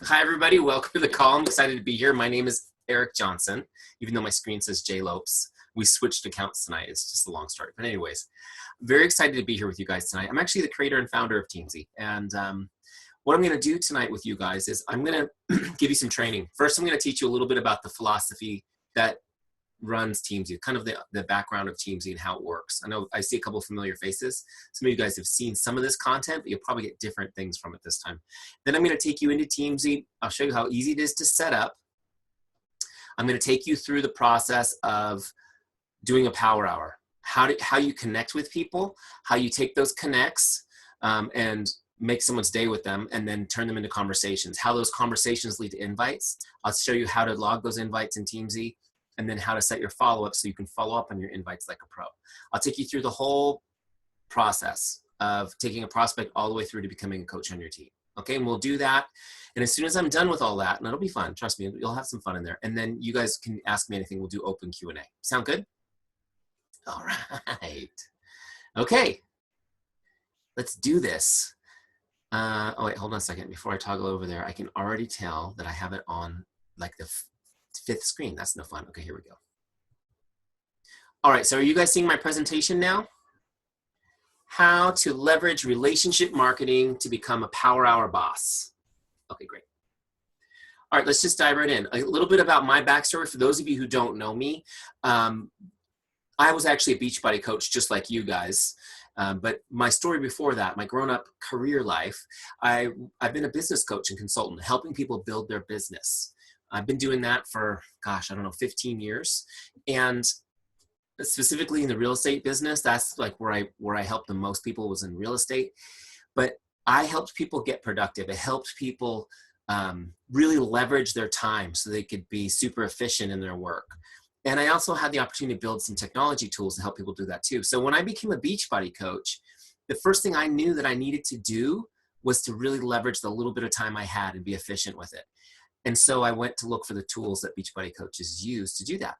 Hi, everybody. Welcome to the call. I'm excited to be here. My name is Eric Johnson, even though my screen says J Lopes. We switched accounts tonight. It's just a long story. But anyways, very excited to be here with you guys tonight. I'm actually the creator and founder of Teamzy. And what I'm going to do tonight with you guys is I'm going to give you some training. First, I'm going to teach you a little bit about the philosophy that runs Teamzy, kind of the background of Teamzy and how it works. I know I see a couple of familiar faces. Some of you guys have seen some of this content, but you'll probably get different things from it this time. Then I'm going to take you into Teamzy. I'll show you how easy it is to set up. I'm going to take you through the process of doing a power hour, how you connect with people, how you take those connects and make someone's day with them and then turn them into conversations, how those conversations lead to invites. I'll show you how to log those invites in Teamzy, and then how to set your follow-up so you can follow up on your invites like a pro. I'll take you through the whole process of taking a prospect all the way through to becoming a coach on your team. Okay, and we'll do that. And as soon as I'm done with all that, and it'll be fun, trust me, you'll have some fun in there. And then you guys can ask me anything. We'll do open Q&A. Sound good? All right. Okay, let's do this. Oh wait, hold on a second. Before I toggle over there, I can already tell that I have it on like the fifth screen. That's no fun. Okay, here we go. All right, so are you guys seeing my presentation now? How to leverage relationship marketing to become a power hour boss. Okay, great. All right, let's just dive right in. A little bit about my backstory. For those of you who don't know me, I was actually a Beachbody coach just like you guys. But my story before that, my grown-up career life, I've been a business coach and consultant, helping people build their business. I've been doing that for, gosh, I don't know, 15 years. And specifically in the real estate business, that's like where I helped the most people was in real estate. But I helped people get productive. It helped people really leverage their time so they could be super efficient in their work. And I also had the opportunity to build some technology tools to help people do that too. So when I became a Beachbody coach, the first thing I knew that I needed to do was to really leverage the little bit of time I had and be efficient with it. And so I went to look for the tools that Beachbody coaches use to do that.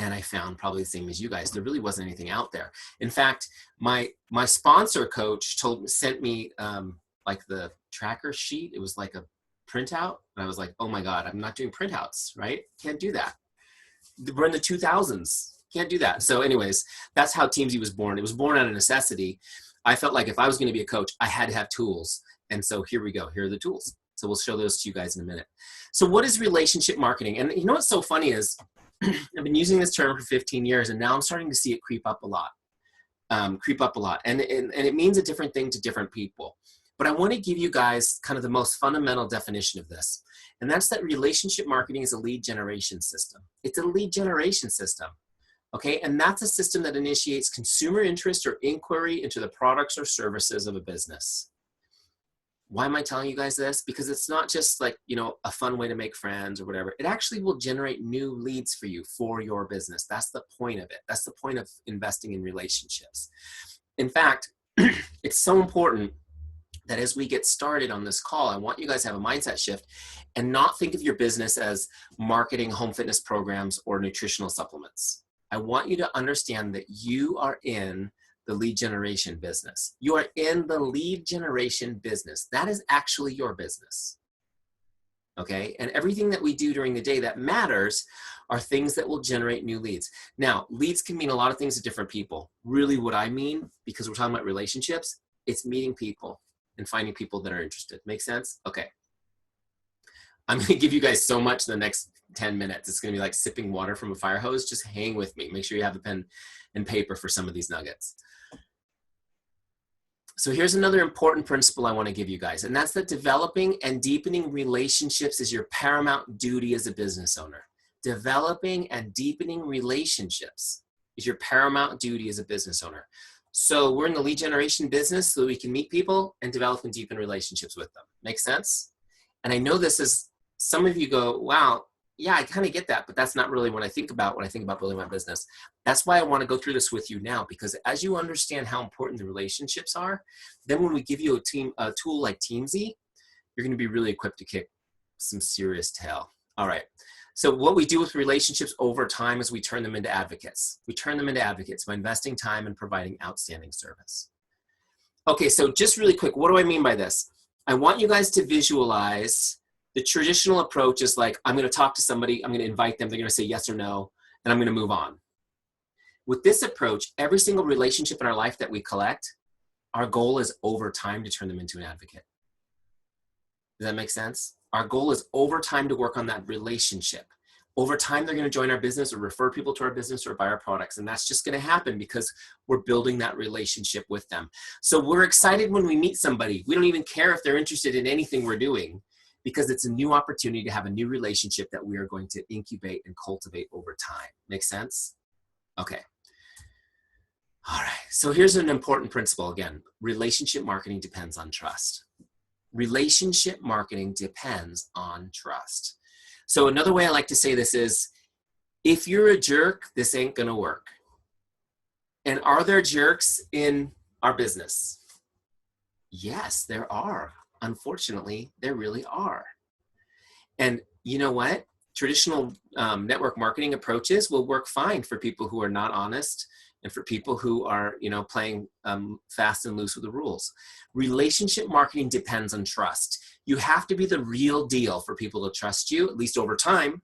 And I found probably the same as you guys. There really wasn't anything out there. In fact, my sponsor coach sent me like the tracker sheet. It was like a printout. And I was like, oh my God, I'm not doing printouts, right? Can't do that. We're in the 2000s. Can't do that. So anyways, that's how Teamzy was born. It was born out of necessity. I felt like if I was going to be a coach, I had to have tools. And so here we go. Here are the tools. So we'll show those to you guys in a minute. So what is relationship marketing? And you know what's so funny is I've been using this term for 15 years and now I'm starting to see it creep up a lot. And it means a different thing to different people. But I want to give you guys kind of the most fundamental definition of this. And that's that relationship marketing is a lead generation system. It's a lead generation system. Okay, and that's a system that initiates consumer interest or inquiry into the products or services of a business. Why am I telling you guys this? Because it's not just like, you know, a fun way to make friends or whatever. It actually will generate new leads for you for your business. That's the point of it. That's the point of investing in relationships. In fact, it's so important that as we get started on this call, I want you guys to have a mindset shift and not think of your business as marketing home fitness programs or nutritional supplements. I want you to understand that you are in the lead generation business. You are in the lead generation business. That is actually your business. Okay, and everything that we do during the day that matters are things that will generate new leads. Now, leads can mean a lot of things to different people. Really what I mean, because we're talking about relationships, it's meeting people and finding people that are interested. Make sense? Okay. I'm gonna give you guys so much in the next 10 minutes. It's gonna be like sipping water from a fire hose. Just hang with me. Make sure you have a pen and paper for some of these nuggets. So here's another important principle I want to give you guys, and that's that developing and deepening relationships is your paramount duty as a business owner. Developing and deepening relationships is your paramount duty as a business owner. So we're in the lead generation business so that we can meet people and develop and deepen relationships with them. Make sense? And I know this is, some of you go, wow, yeah, I kind of get that, but that's not really what I think about when I think about building my business. That's why I want to go through this with you now, because as you understand how important the relationships are, then when we give you a tool like Teamzy, you're going to be really equipped to kick some serious tail. All right. So what we do with relationships over time is we turn them into advocates. We turn them into advocates by investing time and providing outstanding service. Okay, so just really quick, what do I mean by this? I want you guys to visualize The traditional approach is like, I'm going to talk to somebody, I'm going to invite them, they're going to say yes or no, and I'm going to move on. With this approach, every single relationship in our life that we collect, our goal is over time to turn them into an advocate. Does that make sense? Our goal is over time to work on that relationship. Over time, they're going to join our business or refer people to our business or buy our products. And that's just going to happen because we're building that relationship with them. So we're excited when we meet somebody. We don't even care if they're interested in anything we're doing, because it's a new opportunity to have a new relationship that we are going to incubate and cultivate over time. Make sense? Okay. All right. So here's an important principle again. Relationship marketing depends on trust. Relationship marketing depends on trust. So another way I like to say this is, if you're a jerk, this ain't gonna work. And are there jerks in our business? Yes, there are. Unfortunately, there really are. And you know what? Traditional network marketing approaches will work fine for people who are not honest and for people who are, playing fast and loose with the rules. Relationship marketing depends on trust. You have to be the real deal for people to trust you, at least over time.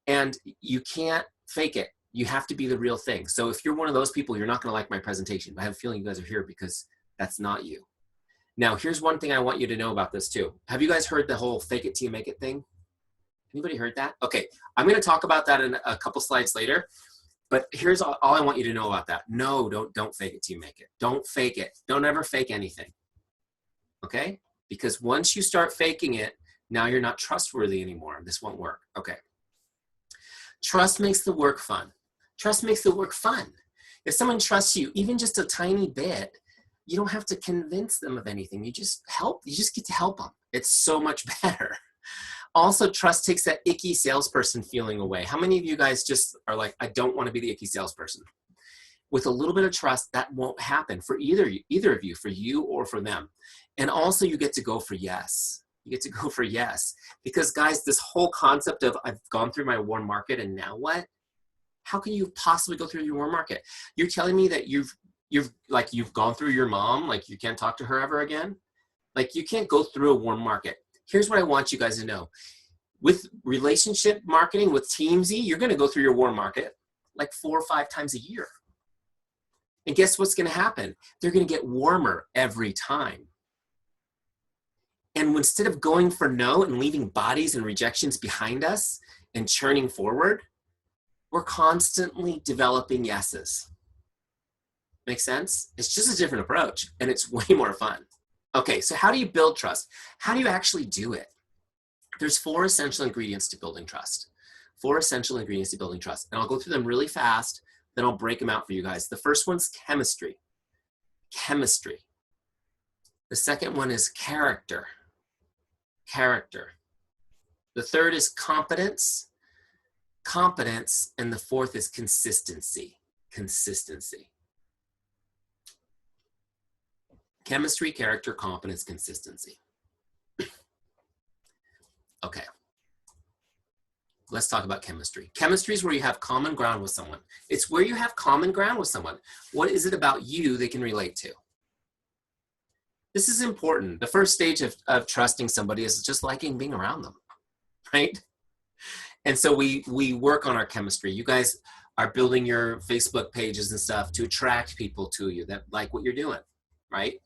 And you can't fake it. You have to be the real thing. So if you're one of those people, you're not going to like my presentation. I have a feeling you guys are here because that's not you. Now, here's one thing I want you to know about this too. Have you guys heard the whole fake it till you make it thing? Anybody heard that? Okay, I'm going to talk about that in a couple slides later. But here's all I want you to know about that. No, don't fake it till you make it. Don't fake it. Don't ever fake anything. Okay? Because once you start faking it, now you're not trustworthy anymore. This won't work. Okay. Trust makes the work fun. Trust makes the work fun. If someone trusts you, even just a tiny bit, you don't have to convince them of anything. You just help. You just get to help them. It's so much better. Also, trust takes that icky salesperson feeling away. How many of you guys just are like, I don't want to be the icky salesperson? With a little bit of trust, that won't happen for either of you, for you or for them. And also, you get to go for yes. You get to go for yes. Because guys, this whole concept of I've gone through my warm market and now what? How can you possibly go through your warm market? You're telling me that you've gone through your mom, like you can't talk to her ever again? Like you can't go through a warm market. Here's what I want you guys to know. With relationship marketing, with Teamzy, you're going to go through your warm market like 4 or 5 times a year. And guess what's going to happen? They're going to get warmer every time. And instead of going for no and leaving bodies and rejections behind us and churning forward, we're constantly developing yeses. Make sense? It's just a different approach, and it's way more fun. Okay, so how do you build trust? How do you actually do it? There's 4 essential ingredients to building trust. 4 essential ingredients to building trust. And I'll go through them really fast, then I'll break them out for you guys. The first one's chemistry. Chemistry. The second one is character. Character. The third is competence. Competence. And the fourth is consistency. Consistency. Chemistry, character, competence, consistency. Okay. Let's talk about chemistry. Chemistry is where you have common ground with someone. It's where you have common ground with someone. What is it about you they can relate to? This is important. The first stage of trusting somebody is just liking being around them, right? And so we work on our chemistry. You guys are building your Facebook pages and stuff to attract people to you that like what you're doing, right?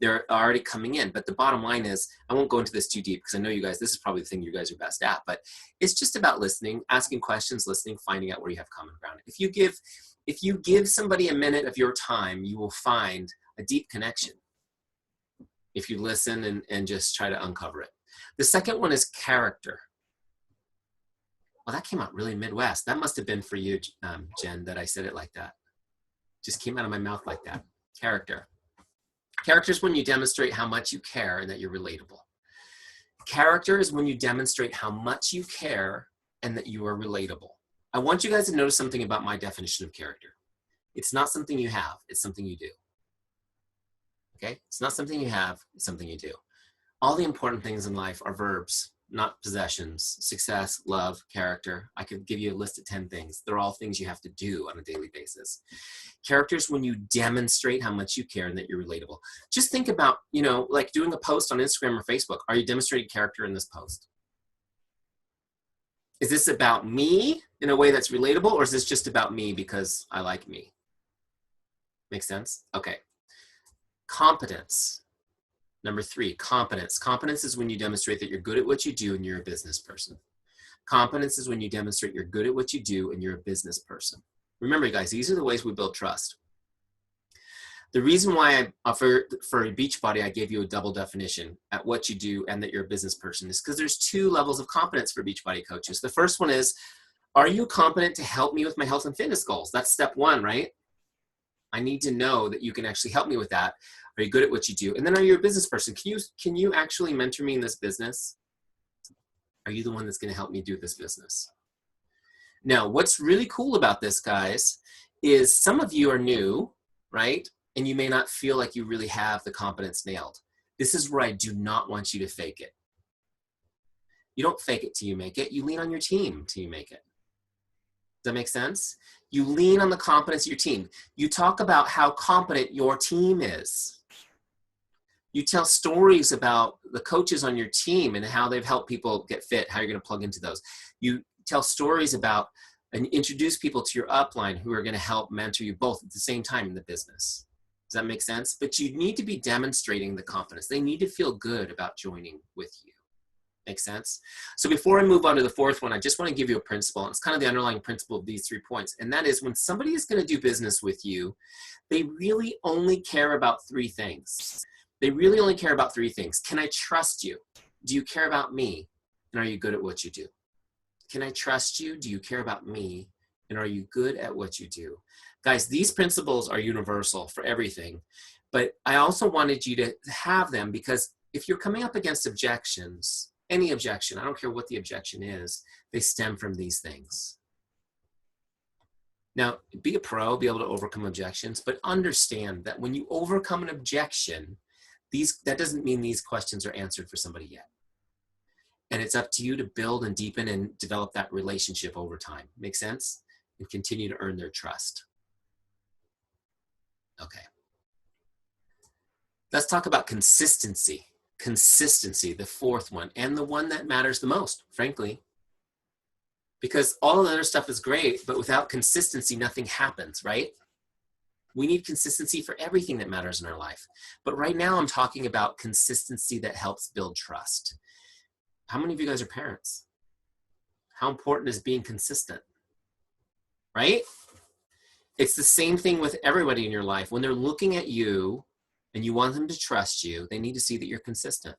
They're already coming in. But the bottom line is, I won't go into this too deep because I know you guys, this is probably the thing you guys are best at, but it's just about listening, asking questions, listening, finding out where you have common ground. If you give somebody a minute of your time, you will find a deep connection if you listen and just try to uncover it. The second one is character. Well, that came out really Midwest. That must have been for you, Jen, that I said it like that. Just came out of my mouth like that. Character. Character is when you demonstrate how much you care and that you're relatable. Character is when you demonstrate how much you care and that you are relatable. I want you guys to notice something about my definition of character. It's not something you have, it's something you do. Okay? It's not something you have, it's something you do. All the important things in life are verbs, not possessions. Success, love, character. I could give you a list of 10 things. They're all things you have to do on a daily basis. Character is when you demonstrate how much you care and that you're relatable. Just think about, you know, like doing a post on Instagram or Facebook. Are you demonstrating character in this post? Is this about me in a way that's relatable, or is this just about me because I like me? Make sense? Okay. Competence. Number 3, competence. Competence is when you demonstrate that you're good at what you do and you're a business person. Competence is when you demonstrate you're good at what you do and you're a business person. Remember, guys, these are the ways we build trust. The reason why for a Beachbody, I gave you a double definition at what you do and that you're a business person is because there's 2 levels of competence for Beachbody coaches. The first one is, are you competent to help me with my health and fitness goals? That's step 1, right? I need to know that you can actually help me with that. Are you good at what you do? And then, are you a business person? Can you actually mentor me in this business? Are you the one that's going to help me do this business? Now, what's really cool about this, guys, is some of you are new, right? And you may not feel like you really have the competence nailed. This is where I do not want you to fake it. You don't fake it till you make it. You lean on your team till you make it. Does that make sense? You lean on the competence of your team. You talk about how competent your team is. You tell stories about the coaches on your team and how they've helped people get fit, how you're going to plug into those. You tell stories about and introduce people to your upline who are going to help mentor you both at the same time in the business. Does that make sense? But you need to be demonstrating the confidence. They need to feel good about joining with you. Make sense? So before I move on to the 4th one, I just want to give you a principle. It's kind of the underlying principle of these 3 points. And that is, when somebody is going to do business with you, they really only care about 3 things. They really only care about 3 things. Can I trust you? Do you care about me? And are you good at what you do? Can I trust you? Do you care about me? And are you good at what you do? Guys, these principles are universal for everything. But I also wanted you to have them because if you're coming up against objections, any objection, I don't care what the objection is, they stem from these things. Now, be a pro, be able to overcome objections, but understand that when you overcome an objection, that doesn't mean these questions are answered for somebody yet. And it's up to you to build and deepen and develop that relationship over time. Make sense? And continue to earn their trust. Okay. Let's talk about consistency. Consistency, the 4th one, and the one that matters the most, frankly. Because all of the other stuff is great, but without consistency, nothing happens, right? We need consistency for everything that matters in our life. But right now I'm talking about consistency that helps build trust. How many of you guys are parents? How important is being consistent? Right? It's the same thing with everybody in your life. When they're looking at you and you want them to trust you, they need to see that you're consistent.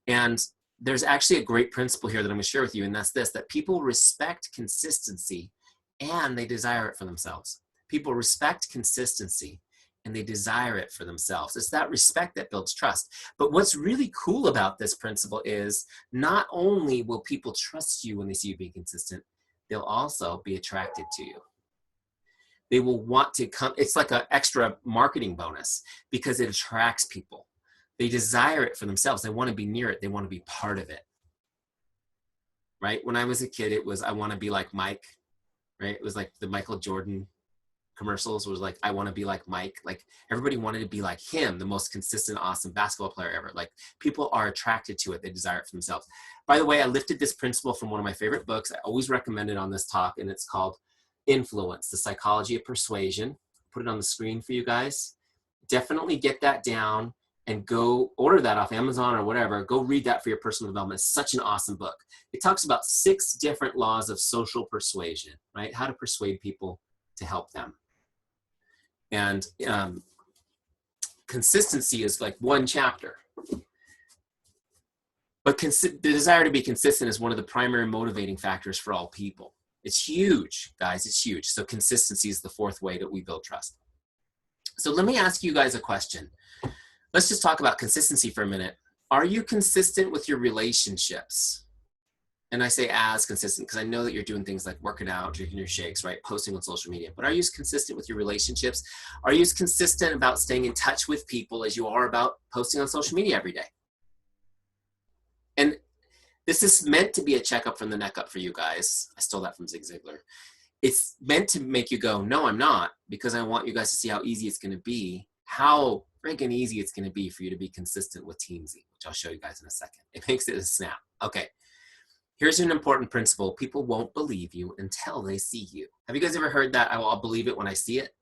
And there's actually a great principle here that I'm going to share with you, and that's this, that people respect consistency and they desire it for themselves. People respect consistency and they desire it for themselves. It's that respect that builds trust. But what's really cool about this principle is not only will people trust you when they see you being consistent, they'll also be attracted to you. They will want to come. It's like an extra marketing bonus because it attracts people. They desire it for themselves. They want to be near it. They want to be part of it. Right? When I was a kid, it was, I want to be like Mike. Right? It was like the Michael Jordan commercials was like, I want to be like Mike. Like everybody wanted to be like him, the most consistent, awesome basketball player ever. Like people are attracted to it. They desire it for themselves. By the way, I lifted this principle from one of my favorite books. I always recommend it on this talk, and it's called Influence, the Psychology of Persuasion. Put it on the screen for you guys. Definitely get that down and go order that off Amazon or whatever. Go read that for your personal development. It's such an awesome book. It talks about 6 different laws of social persuasion, right? How to persuade people to help them. And consistency is like one chapter. But the desire to be consistent is one of the primary motivating factors for all people. It's huge, guys. It's huge. So consistency is the 4th way that we build trust. So let me ask you guys a question. Let's just talk about consistency for a minute. Are you consistent with your relationships? And I say as consistent because I know that you're doing things like working out, drinking your shakes, right? Posting on social media. But are you as consistent with your relationships? Are you as consistent about staying in touch with people as you are about posting on social media every day? And This is meant to be a checkup from the neck up for you guys. I stole that from Zig Ziglar. It's meant to make you go, no, I'm not, because I want you guys to see how easy it's going to be, how freaking easy it's going to be for you to be consistent with Teamzy, which I'll show you guys in a second. It makes it a snap. Okay. Here's an important principle. People won't believe you until they see you. Have you guys ever heard that? I'll believe it when I see it.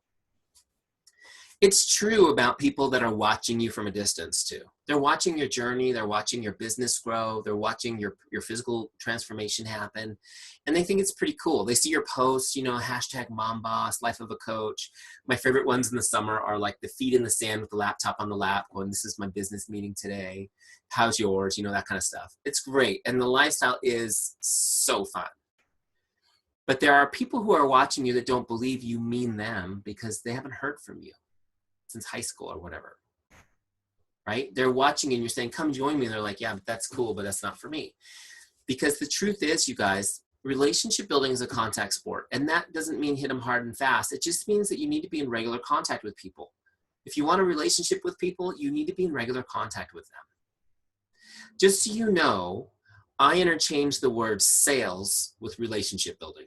It's true about people that are watching you from a distance too. They're watching your journey. They're watching your business grow. They're watching your physical transformation happen. And they think it's pretty cool. They see your posts, you know, hashtag mom boss, life of a coach. My favorite ones in the summer are like the feet in the sand with the laptop on the lap going, this is my business meeting today. How's yours? You know, that kind of stuff. It's great. And the lifestyle is so fun. But there are people who are watching you that don't believe you mean them because they haven't heard from you since high school or whatever, right? They're watching and you're saying, come join me. And they're like, yeah, but that's cool, but that's not for me. Because the truth is, you guys, relationship building is a contact sport. And that doesn't mean hit them hard and fast. It just means that you need to be in regular contact with people. If you want a relationship with people, you need to be in regular contact with them. Just so you know, I interchange the word sales with relationship building.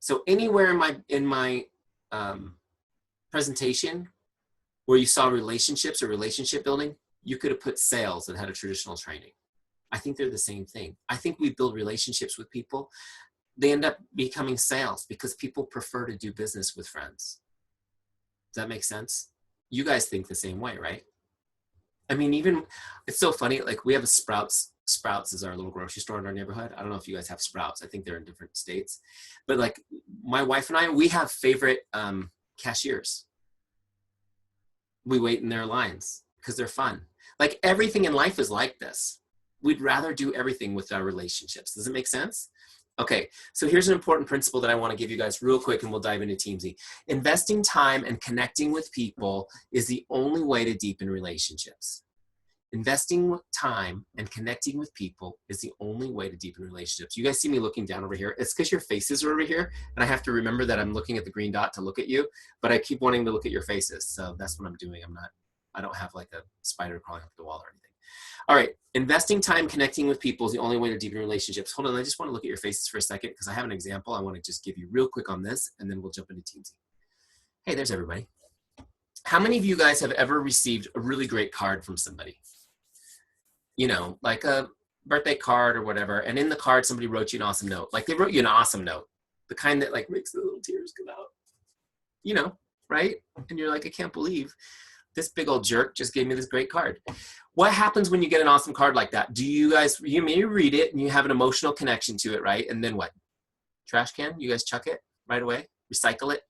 So anywhere in my presentation where you saw relationships or relationship building, you could have put sales that had a traditional training. I think they're the same thing. I think we build relationships with people. They end up becoming sales because people prefer to do business with friends. Does that make sense? You guys think the same way, right? I mean, even, it's so funny, like we have a Sprouts. Sprouts is our little grocery store in our neighborhood. I don't know if you guys have Sprouts. I think they're in different states. But like my wife and I, we have favorite cashiers. We wait in their lines because they're fun. Like everything in life is like this. We'd rather do everything with our relationships. Does it make sense? Okay, so here's an important principle that I want to give you guys real quick and we'll dive into Teamzy. Investing time and connecting with people is the only way to deepen relationships. Investing time and connecting with people is the only way to deepen relationships. You guys see me looking down over here. It's because your faces are over here, and I have to remember that I'm looking at the green dot to look at you, but I keep wanting to look at your faces, so that's what I'm doing. I don't have like a spider crawling up the wall or anything. All right, investing time connecting with people is the only way to deepen relationships. Hold on, I just want to look at your faces for a second because I have an example I want to just give you real quick on this, and then we'll jump into Teamzy. Hey, there's everybody. How many of you guys have ever received a really great card from somebody? You know, like a birthday card or whatever, and in the card somebody wrote you an awesome note. Like they wrote you an awesome note, the kind that like makes the little tears come out, you know, right? And you're like, I can't believe this big old jerk just gave me this great card. What happens when you get an awesome card like that? Do you guys, you may read it and you have an emotional connection to it, right? And then what? Trash can? You guys chuck it right away? Recycle it?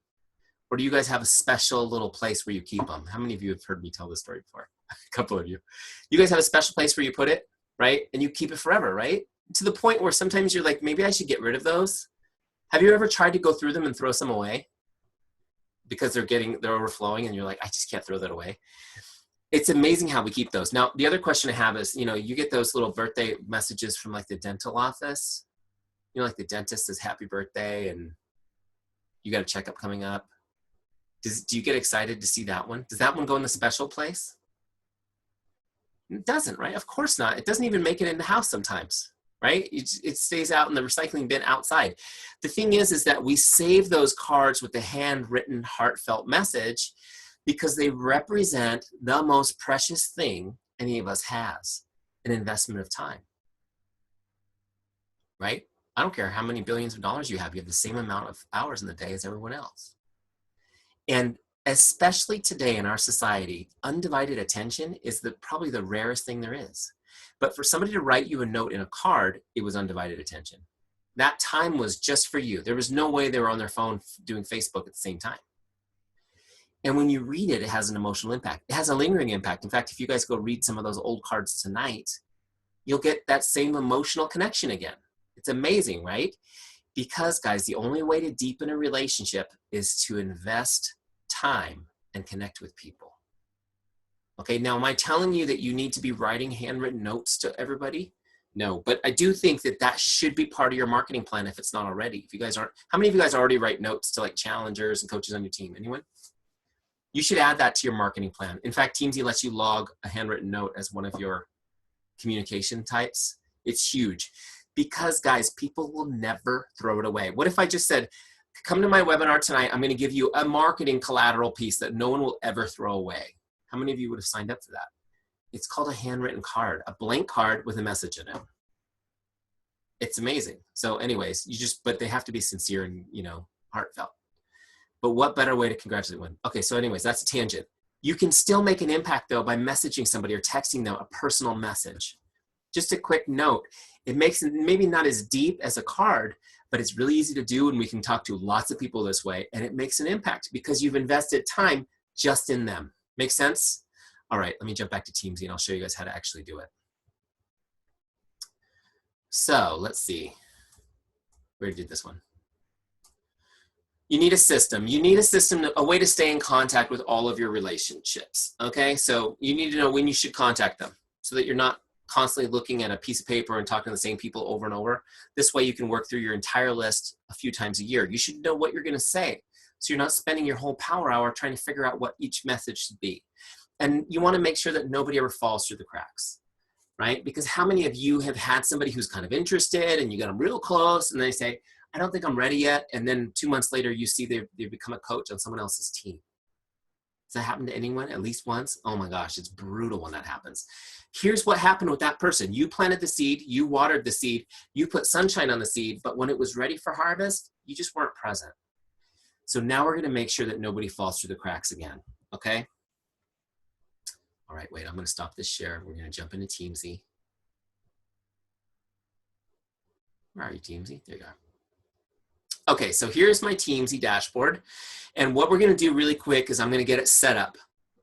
Or do you guys have a special little place where you keep them? How many of you have heard me tell this story before? A couple of you. You guys have a special place where you put it, right? And you keep it forever, right? To the point where sometimes you're like, maybe I should get rid of those. Have you ever tried to go through them and throw some away? Because they're overflowing and you're like, I just can't throw that away. It's amazing how we keep those. Now, the other question I have is, you know, you get those little birthday messages from like the dental office. You know, like the dentist says happy birthday and you got a checkup coming up. Do you get excited to see that one? Does that one go in the special place? It doesn't, right? Of course not. It doesn't even make it in the house sometimes, right? It stays out in the recycling bin outside. The thing is that we save those cards with the handwritten, heartfelt message because they represent the most precious thing any of us has, an investment of time, right? I don't care how many billions of dollars you have the same amount of hours in the day as everyone else. And especially today in our society, undivided attention is probably the rarest thing there is. But for somebody to write you a note in a card, it was undivided attention. That time was just for you. There was no way they were on their phone doing Facebook at the same time. And when you read it, it has an emotional impact. It has a lingering impact. In fact, if you guys go read some of those old cards tonight, you'll get that same emotional connection again. It's amazing, right? Because, guys, the only way to deepen a relationship is to invest time and connect with people. Okay, now am I telling you that you need to be writing handwritten notes to everybody? No, but I do think that that should be part of your marketing plan if it's not already. If you guys aren't, how many of you guys already write notes to like challengers and coaches on your team? Anyone? You should add that to your marketing plan. In fact, Teamzy lets you log a handwritten note as one of your communication types. It's huge because, guys, people will never throw it away. What if I just said, come to my webinar tonight, I'm going to give you a marketing collateral piece that no one will ever throw away. How many of you would have signed up for that? It's called a handwritten card, a blank card with a message in it. It's amazing. So anyways, but they have to be sincere and, you know, heartfelt. But what better way to congratulate one? Okay, so anyways, that's a tangent. You can still make an impact though by messaging somebody or texting them a personal message. Just a quick note. It makes it maybe not as deep as a card, but it's really easy to do, and we can talk to lots of people this way, and it makes an impact because you've invested time just in them. Make sense? All right, let me jump back to Teamzy and I'll show you guys how to actually do it. So let's see. Where did this one? You need a system. You need a system, a way to stay in contact with all of your relationships, okay? So you need to know when you should contact them so that you're not constantly looking at a piece of paper and talking to the same people over and over. This way you can work through your entire list a few times a year. You should know what you're gonna say, so you're not spending your whole power hour trying to figure out what each message should be. And you wanna make sure that nobody ever falls through the cracks, right? Because how many of you have had somebody who's kind of interested and you got them real close and they say, I don't think I'm ready yet. And then 2 months later, you see they've become a coach on someone else's team. Does that happen to anyone at least once? Oh my gosh, it's brutal when that happens. Here's what happened with that person. You planted the seed, you watered the seed, you put sunshine on the seed, but when it was ready for harvest, you just weren't present. So now we're gonna make sure that nobody falls through the cracks again, okay? All right, wait, I'm gonna stop this share. We're gonna jump into Teamzy. Where are you, Teamzy? There you are. Okay, so here's my Teamzy dashboard. And what we're gonna do really quick is I'm gonna get it set up.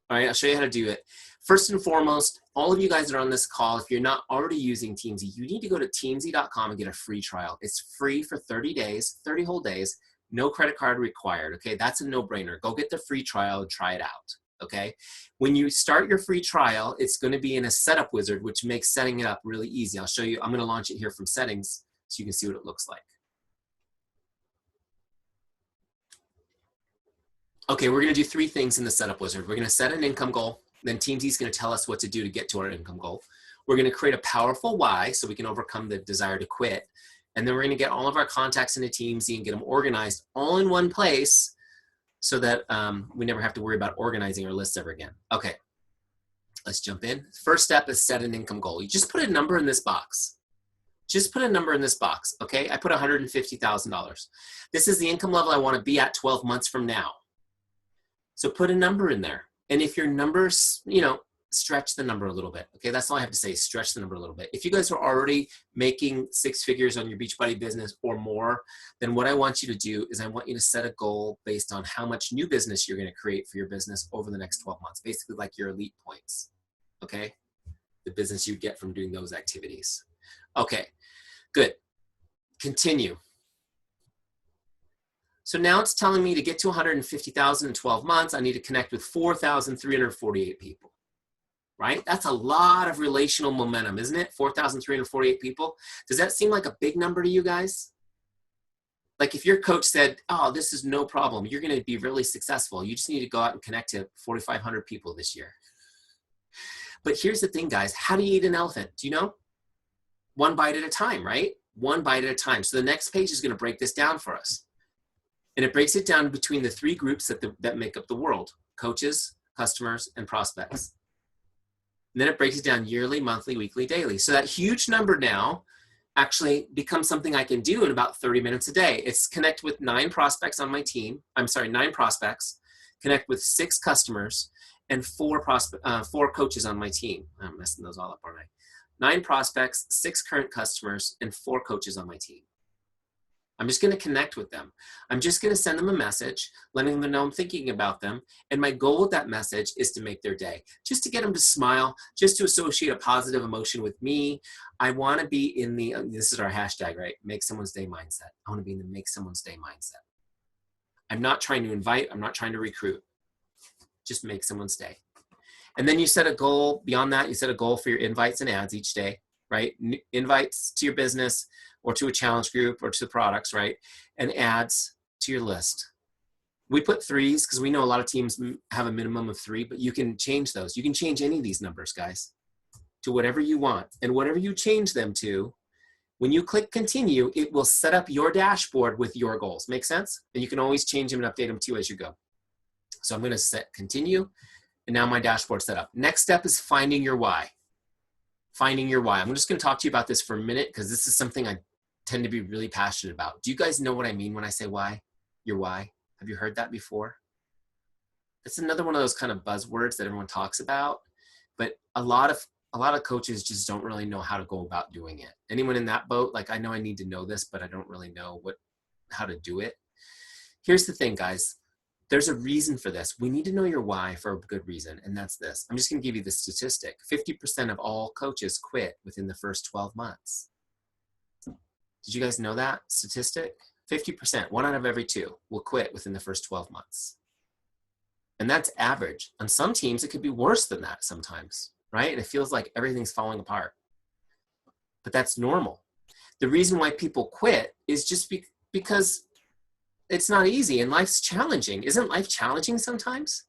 All right, I'll show you how to do it. First and foremost, all of you guys that are on this call, if you're not already using Teamzy, you need to go to teamzy.com and get a free trial. It's free for 30 days, 30 whole days, no credit card required, okay? That's a no-brainer. Go get the free trial and try it out, okay? When you start your free trial, it's gonna be in a setup wizard, which makes setting it up really easy. I'll show you, I'm gonna launch it here from settings so you can see what it looks like. Okay, we're gonna do 3 things in the setup wizard. We're gonna set an income goal, then Teamzy's gonna tell us what to do to get to our income goal. We're gonna create a powerful why so we can overcome the desire to quit. And then we're gonna get all of our contacts into Teamzy and get them organized all in one place so that we never have to worry about organizing our lists ever again. Okay, let's jump in. First step is set an income goal. You just put a number in this box. Just put a number in this box, okay? I put $150,000. This is the income level I wanna be at 12 months from now. So put a number in there. And if your numbers, you know, stretch the number a little bit. Okay, that's all I have to say, stretch the number a little bit. If you guys are already making 6 figures on your Beachbody business or more, then what I want you to do is I want you to set a goal based on how much new business you're gonna create for your business over the next 12 months. Basically like your elite points, okay? The business you get from doing those activities. Okay, good. Continue. So now it's telling me to get to 150,000 in 12 months, I need to connect with 4,348 people, right? That's a lot of relational momentum, isn't it? 4,348 people. Does that seem like a big number to you guys? Like if your coach said, oh, this is no problem, you're gonna be really successful. You just need to go out and connect to 4,500 people this year. But here's the thing, guys, how do you eat an elephant? Do you know? One bite at a time, right? One bite at a time. So the next page is gonna break this down for us. And it breaks it down between the 3 groups that make up the world: coaches, customers, and prospects. And then it breaks it down yearly, monthly, weekly, daily. So that huge number now actually becomes something I can do in about 30 minutes a day. It's connect with 9 prospects on my team. I'm sorry, 9 prospects, connect with 6 customers, and 4 coaches on my team. I'm messing those all up, aren't I? 9 prospects, 6 current customers, and 4 coaches on my team. I'm just gonna connect with them. I'm just gonna send them a message, letting them know I'm thinking about them. And my goal with that message is to make their day, just to get them to smile, just to associate a positive emotion with me. I wanna be in the, this is our hashtag, right? Make someone's day mindset. I wanna be in the make someone's day mindset. I'm not trying to invite, I'm not trying to recruit. Just make someone's day. And then you set a goal, beyond that, you set a goal for your invites and ads each day, right? Invites to your business, or to a challenge group, or to the products, right? And ads to your list. We put 3s because we know a lot of teams have a minimum of 3, but you can change those. You can change any of these numbers, guys. to whatever you want. And whatever you change them to, when you click continue, it will set up your dashboard with your goals. Make sense? And you can always change them and update them too as you go. So I'm going to set continue. And now my dashboard's set up. Next step is finding your why. Finding your why. I'm just going to talk to you about this for a minute because this is something I tend to be really passionate about. Do you guys know what I mean when I say why? Your why? Have you heard that before? It's another one of those kind of buzzwords that everyone talks about, but a lot of coaches just don't really know how to go about doing it. Anyone in that boat? Like, I know I need to know this, but I don't really know how to do it. Here's the thing, guys. There's a reason for this. We need to know your why for a good reason, and that's this. I'm just going to give you the statistic. 50% of all coaches quit within the first 12 months. Did you guys know that statistic? 50%, 1 out of every 2 will quit within the first 12 months. And that's average. On some teams, it could be worse than that sometimes, right? And it feels like everything's falling apart. But that's normal. The reason why people quit is just because it's not easy and life's challenging. Isn't life challenging sometimes?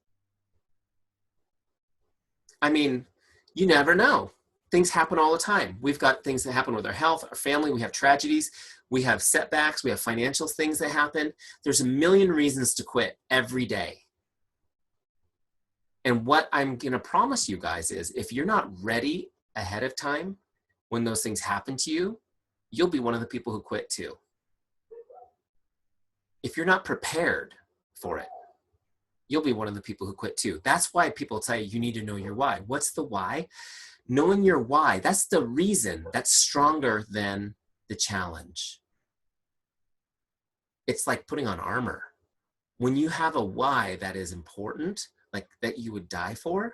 I mean, you never know. Things happen all the time. We've got things that happen with our health, our family, we have tragedies, we have setbacks, we have financial things that happen. There's a million reasons to quit every day. And what I'm going to promise you guys is if you're not ready ahead of time when those things happen to you, you'll be one of the people who quit too. If you're not prepared for it, you'll be one of the people who quit too. That's why people tell you need to know your why. What's the why? Knowing your why, that's the reason that's stronger than the challenge. It's like putting on armor. When you have a why that is important, like that you would die for,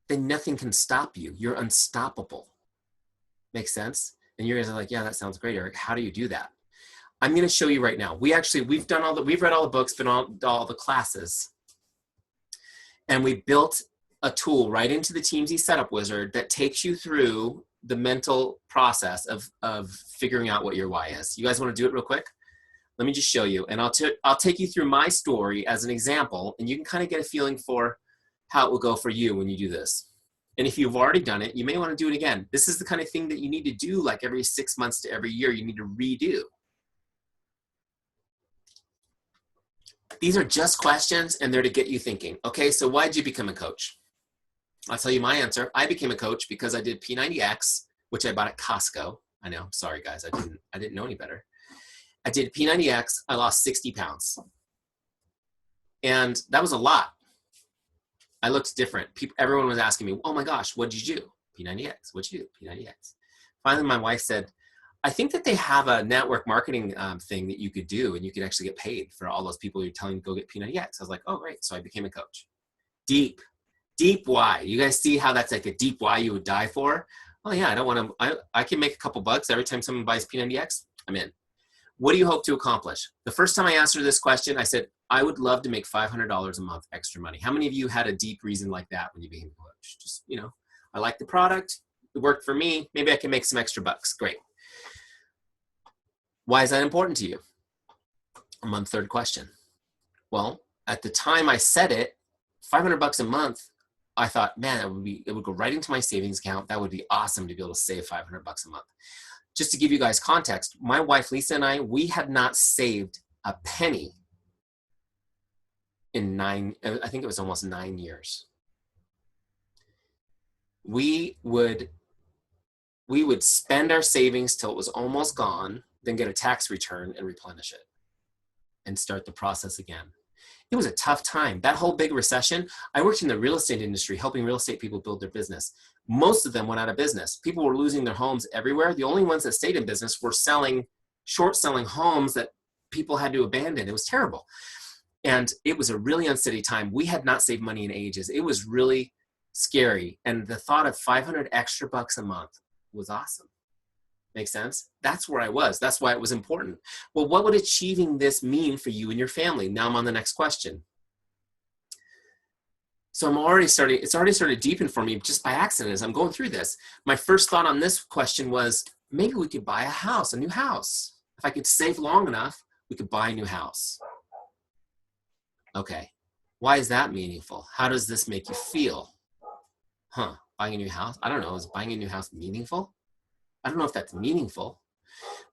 then nothing can stop you. You're unstoppable. Make sense? And you guys are like, yeah, that sounds great, Eric. How do you do that? I'm going to show you right now. We've read all the books, been on all the classes, and we built a tool right into the Teamzy Setup Wizard that takes you through the mental process of figuring out what your why is. You guys want to do it real quick? Let me just show you, and I'll take you through my story as an example, and you can kind of get a feeling for how it will go for you when you do this. And if you've already done it, you may want to do it again. This is the kind of thing that you need to do like every 6 months to every year. You need to redo. These are just questions, and they're to get you thinking. Okay, so why did you become a coach? I'll tell you my answer. I became a coach because I did P90X, which I bought at Costco. I know, sorry guys, I didn't know any better. I did P90X, I lost 60 pounds. And that was a lot. I looked different. Everyone was asking me, oh my gosh, what did you do? P90X, what'd you do? P90X. Finally, my wife said, I think that they have a network marketing thing that you could do, and you could actually get paid for all those people you're telling to go get P90X. I was like, oh, great. So I became a coach. Deep why. You guys see how that's like a deep why you would die for? Oh yeah, I don't want to, I can make a couple bucks every time someone buys P90X. I'm in. What do you hope to accomplish? The first time I answered this question, I said, I would love to make $500 a month extra money. How many of you had a deep reason like that when you became a coach? Just, I like the product. It worked for me. Maybe I can make some extra bucks. Great. Why is that important to you? I'm on third question. Well, at the time I said it, $500 a month, I thought, man, it would go right into my savings account. That would be awesome to be able to save $500 a month. Just to give you guys context, my wife, Lisa, and we had not saved a penny in I think it was almost 9 years. We would spend our savings till it was almost gone, then get a tax return and replenish it and start the process again. It was a tough time. That whole big recession, I worked in the real estate industry, helping real estate people build their business. Most of them went out of business. People were losing their homes everywhere. The only ones that stayed in business were short selling homes that people had to abandon. It was terrible. And it was a really unsteady time. We had not saved money in ages. It was really scary. And the thought of 500 extra bucks a month was awesome. Make sense? That's where I was. That's why it was important. Well, what would achieving this mean for you and your family? Now I'm on the next question. So it's already started deepening for me just by accident as I'm going through this. My first thought on this question was, maybe we could buy a new house. If I could save long enough, we could buy a new house. Okay, why is that meaningful? How does this make you feel? buying a new house. I don't know, is buying a new house meaningful? I don't know if that's meaningful.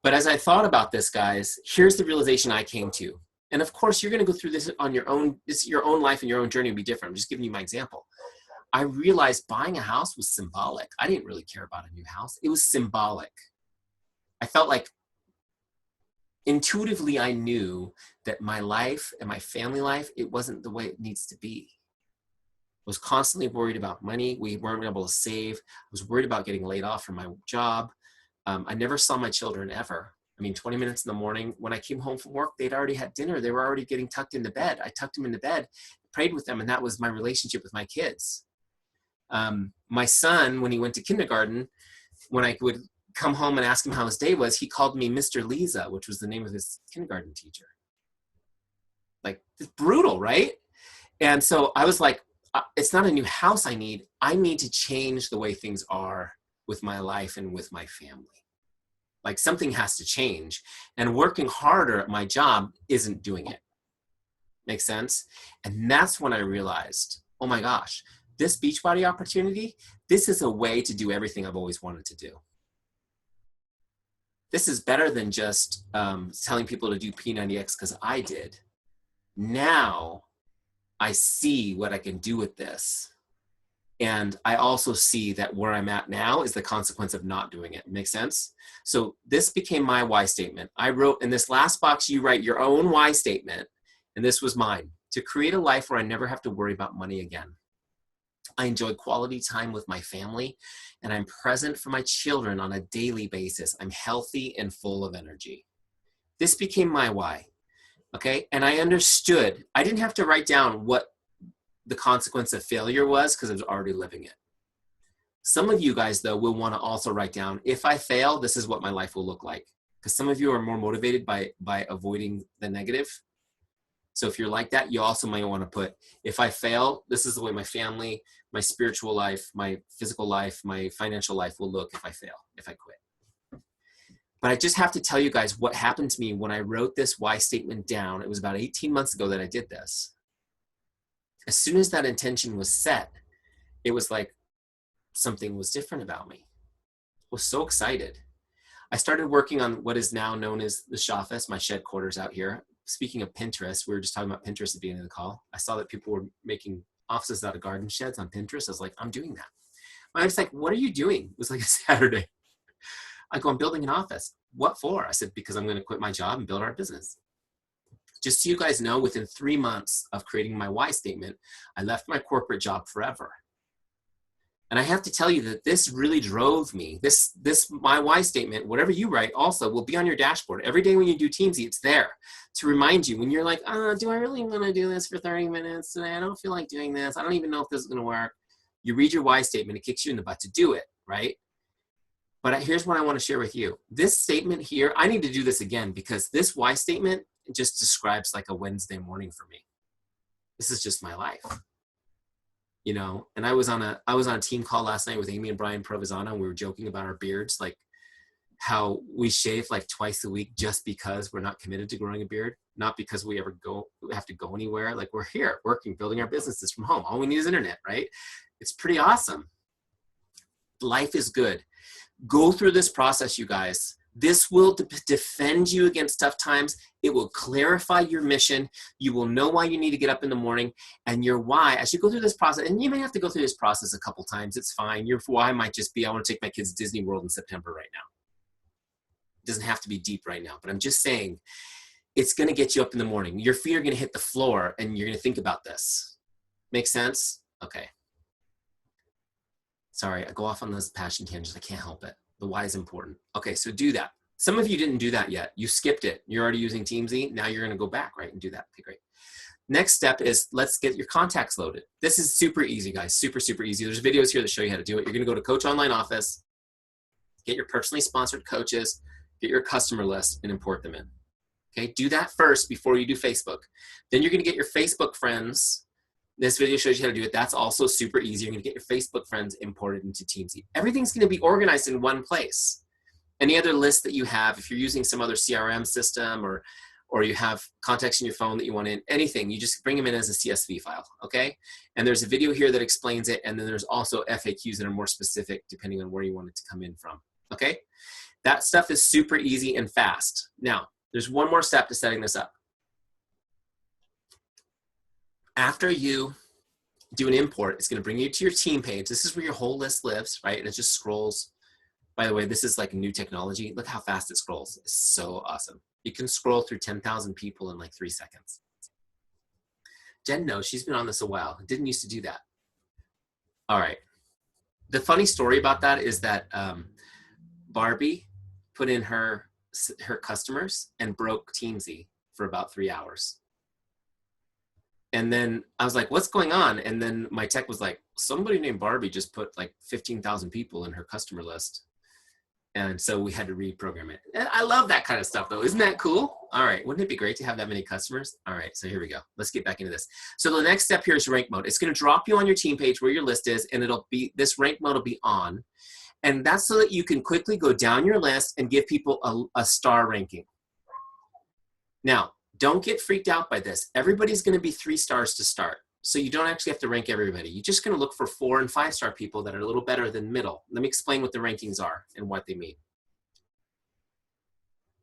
But as I thought about this, guys, here's the realization I came to. And of course, you're going to go through this on your own. Your own life and your own journey will be different. I'm just giving you my example. I realized buying a house was symbolic. I didn't really care about a new house. It was symbolic. I felt like intuitively I knew that my life and my family life, it wasn't the way it needs to be. I was constantly worried about money. We weren't able to save. I was worried about getting laid off from my job. I never saw my children ever. I mean, 20 minutes in the morning, when I came home from work, they'd already had dinner. They were already getting tucked into bed. I tucked them into bed, prayed with them, and that was my relationship with my kids. My son, when he went to kindergarten, when I would come home and ask him how his day was, he called me Mr. Lisa, which was the name of his kindergarten teacher. Like, it's brutal, right? And so I was like, it's not a new house I need to change the way things are with my life and with my family. Like, something has to change, and working harder at my job isn't doing it. Make sense? And that's when I realized, oh my gosh, this Beachbody opportunity, this is a way to do everything I've always wanted to do. This is better than just telling people to do P90X because I did. Now I see what I can do with this. And I also see that where I'm at now is the consequence of not doing it. Make sense? So this became my why statement. I wrote in this last box, you write your own why statement. And this was mine: to create a life where I never have to worry about money again. I enjoy quality time with my family, and I'm present for my children on a daily basis. I'm healthy and full of energy. This became my why. Okay. And I understood. I didn't have to write down what the consequence of failure was because I was already living it. Some of you guys, though, will want to also write down, if I fail, this is what my life will look like. Because some of you are more motivated by avoiding the negative. So if you're like that, you also might want to put, if I fail, this is the way my family, my spiritual life, my physical life, my financial life will look if I fail, if I quit. But I just have to tell you guys what happened to me when I wrote this why statement down. It was about 18 months ago that I did this. As soon as that intention was set, it was like something was different about me. I was so excited. I started working on what is now known as the Shoffice, my shed quarters out here. Speaking of Pinterest, we were just talking about Pinterest at the beginning of the call. I saw that people were making offices out of garden sheds on Pinterest. I was like, I'm doing that. My wife's like, what are you doing? It was like a Saturday. I go, I'm building an office. What for? I said, because I'm going to quit my job and build our business. Just so you guys know, within 3 months of creating my why statement, I left my corporate job forever. And I have to tell you that this really drove me. My why statement, whatever you write also, will be on your dashboard. Every day when you do Teamzy, it's there to remind you when you're like, do I really want to do this for 30 minutes today? I don't feel like doing this. I don't even know if this is going to work. You read your why statement, it kicks you in the butt to do it, right? But here's what I want to share with you. This statement here, I need to do this again because this why statement just describes like a Wednesday morning for me. This is just my life. You know, and I was on a team call last night with Amy and Brian Provenzano, and we were joking about our beards, like how we shave like twice a week just because we're not committed to growing a beard, not because we have to go anywhere. Like, we're here working, building our businesses from home. All we need is internet, right? It's pretty awesome. Life is good. Go through this process, you guys. This will defend you against tough times. It will clarify your mission. You will know why you need to get up in the morning, and your why, as you go through this process, and you may have to go through this process a couple times. It's fine. Your why might just be, I want to take my kids to Disney World in September right now. It doesn't have to be deep right now, but I'm just saying it's going to get you up in the morning. Your feet are going to hit the floor, and you're going to think about this. Make sense? Okay. Sorry, I go off on those passion tangents. I can't help it. The why is important. Okay, so do that. Some of you didn't do that yet. You skipped it. You're already using Teamzy. Now you're going to go back, right, and do that. Okay, great. Next step is let's get your contacts loaded. This is super easy, guys. Super, super easy. There's videos here that show you how to do it. You're going to go to Coach Online Office, get your personally sponsored coaches, get your customer list, and import them in. Okay, do that first before you do Facebook. Then you're going to get your Facebook friends. This video shows you how to do it. That's also super easy. You're going to get your Facebook friends imported into Teamzy. Everything's going to be organized in one place. Any other list that you have, if you're using some other CRM system or or you have contacts in your phone that you want in, anything, you just bring them in as a CSV file, okay? And there's a video here that explains it, and then there's also FAQs that are more specific depending on where you want it to come in from, okay? That stuff is super easy and fast. Now, there's one more step to setting this up. After you do an import, it's gonna bring you to your team page. This is where your whole list lives, right? And it just scrolls. By the way, this is like new technology. Look how fast it scrolls. It's so awesome. You can scroll through 10,000 people in like 3 seconds. Jen knows, she's been on this a while. Didn't used to do that. All right. The funny story about that is that Barbie put in her customers and broke Teamzy for about 3 hours. And then I was like, what's going on? And then my tech was like, somebody named Barbie just put like 15,000 people in her customer list. And so we had to reprogram it. And I love that kind of stuff though. Isn't that cool? All right, wouldn't it be great to have that many customers? All right, so here we go. Let's get back into this. So the next step here is rank mode. It's gonna drop you on your team page where your list is, and it'll be, this rank mode will be on. And that's so that you can quickly go down your list and give people a star ranking. Now, don't get freaked out by this. Everybody's gonna be 3 stars to start. So you don't actually have to rank everybody. You're just gonna look for 4 and 5 star people that are a little better than middle. Let me explain what the rankings are and what they mean.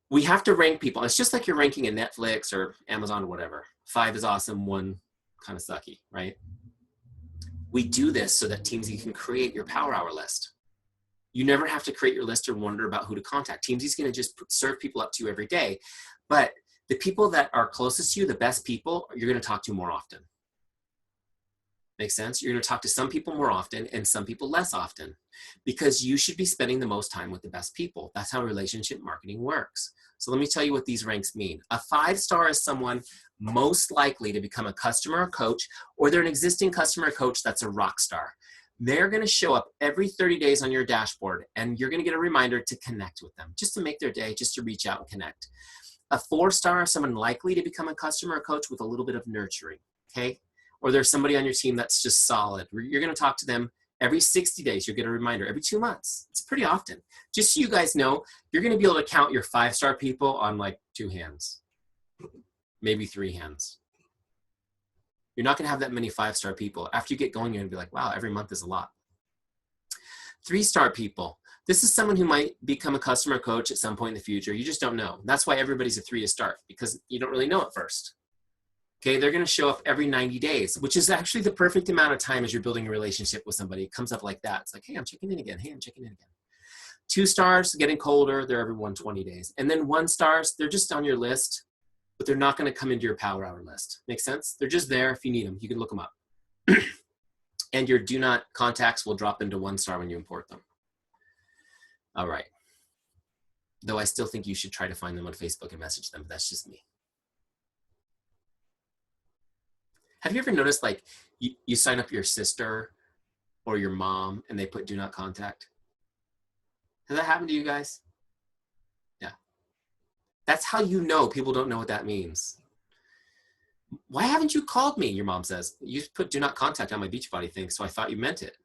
We have to rank people. It's just like you're ranking a Netflix or Amazon or whatever. 5 is awesome, 1 kind of sucky, right? We do this so that Teamzy can create your Power Hour list. You never have to create your list or wonder about who to contact. Teamzy's gonna just serve people up to you every day. But the people that are closest to you, the best people, you're gonna talk to more often. Make sense? You're gonna talk to some people more often and some people less often, because you should be spending the most time with the best people. That's how relationship marketing works. So let me tell you what these ranks mean. A 5 star is someone most likely to become a customer or coach, or they're an existing customer or coach that's a rock star. They're gonna show up every 30 days on your dashboard, and you're gonna get a reminder to connect with them, just to make their day, just to reach out and connect. A 4 star is someone likely to become a customer or coach with a little bit of nurturing, okay? Or there's somebody on your team that's just solid. You're gonna talk to them every 60 days. You'll get a reminder every 2 months. It's pretty often. Just so you guys know, you're gonna be able to count your 5 star people on like 2 hands, maybe 3 hands. You're not gonna have that many 5 star people. After you get going, you're gonna be like, wow, every month is a lot. 3 star people. This is someone who might become a customer coach at some point in the future. You just don't know. That's why everybody's a 3 to start, because you don't really know at first. Okay, they're gonna show up every 90 days, which is actually the perfect amount of time as you're building a relationship with somebody. It comes up like that. It's like, hey, I'm checking in again. Hey, I'm checking in again. 2 stars, getting colder, they're every 120 days. And then 1 stars, they're just on your list, but they're not gonna come into your Power Hour list. Make sense? They're just there if you need them. You can look them up. And your do not contacts will drop into 1 star when you import them. All right. Though I still think you should try to find them on Facebook and message them, but that's just me. Have you ever noticed, like, you sign up your sister or your mom and they put do not contact? Has that happened to you guys? Yeah. That's how you know people don't know what that means. Why haven't you called me? Your mom says. You put do not contact on my Beachbody thing, so I thought you meant it.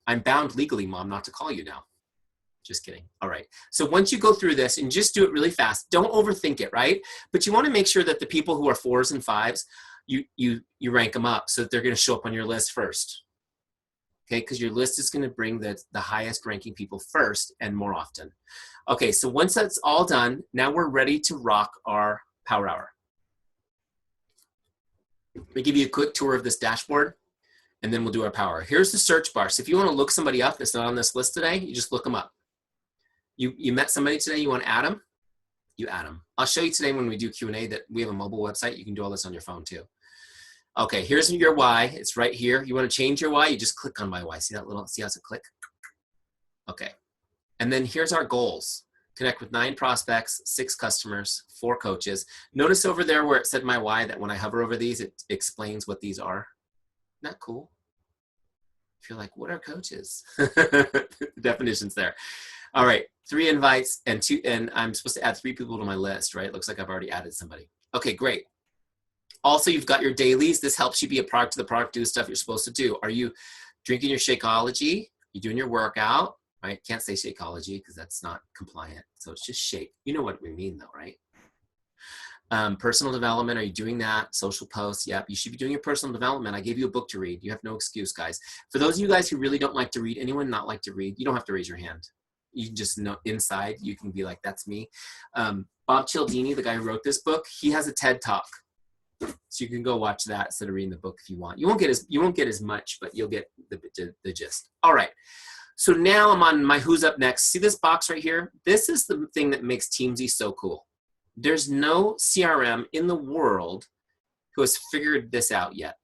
I'm bound legally, Mom, not to call you now. Just kidding. All right. So once you go through this and just do it really fast, don't overthink it, right? But you want to make sure that the people who are 4s and 5s, you rank them up so that they're going to show up on your list first. Okay, because your list is going to bring the highest ranking people first and more often. Okay, so once that's all done, now we're ready to rock our Power Hour. Let me give you a quick tour of this dashboard, and then we'll do our Power. Here's the search bar. So if you want to look somebody up that's not on this list today, you just look them up. You met somebody today, you want to add them? You add them. I'll show you today when we do Q&A that we have a mobile website. You can do all this on your phone too. Okay, here's your why. It's right here. You want to change your why? You just click on my why. See that little, see how it's a click? Okay. And then here's our goals. Connect with 9 prospects, 6 customers, 4 coaches. Notice over there where it said my why, that when I hover over these, it explains what these are. Isn't that cool? If you're like, what are coaches? The definition's there. All right, 3 invites and 2, and I'm supposed to add 3 people to my list, right? Looks like I've already added somebody. Okay, great. Also, you've got your dailies. This helps you be a product to the product, do the stuff you're supposed to do. Are you drinking your Shakeology? You doing your workout, right? Can't say Shakeology because that's not compliant. So it's just shake. You know what we mean though, right? Personal development, are you doing that? Social posts, yep. You should be doing your personal development. I gave you a book to read. You have no excuse, guys. For those of you guys who really don't like to read, anyone not like to read, you don't have to raise your hand. You can just know inside, you can be like, that's me. Bob Cialdini, the guy who wrote this book, he has a TED Talk. So you can go watch that instead of reading the book if you want. You won't get as much, but you'll get the gist. All right. So now I'm on my Who's Up Next. See this box right here? This is the thing that makes Teamzy so cool. There's no CRM in the world who has figured this out yet.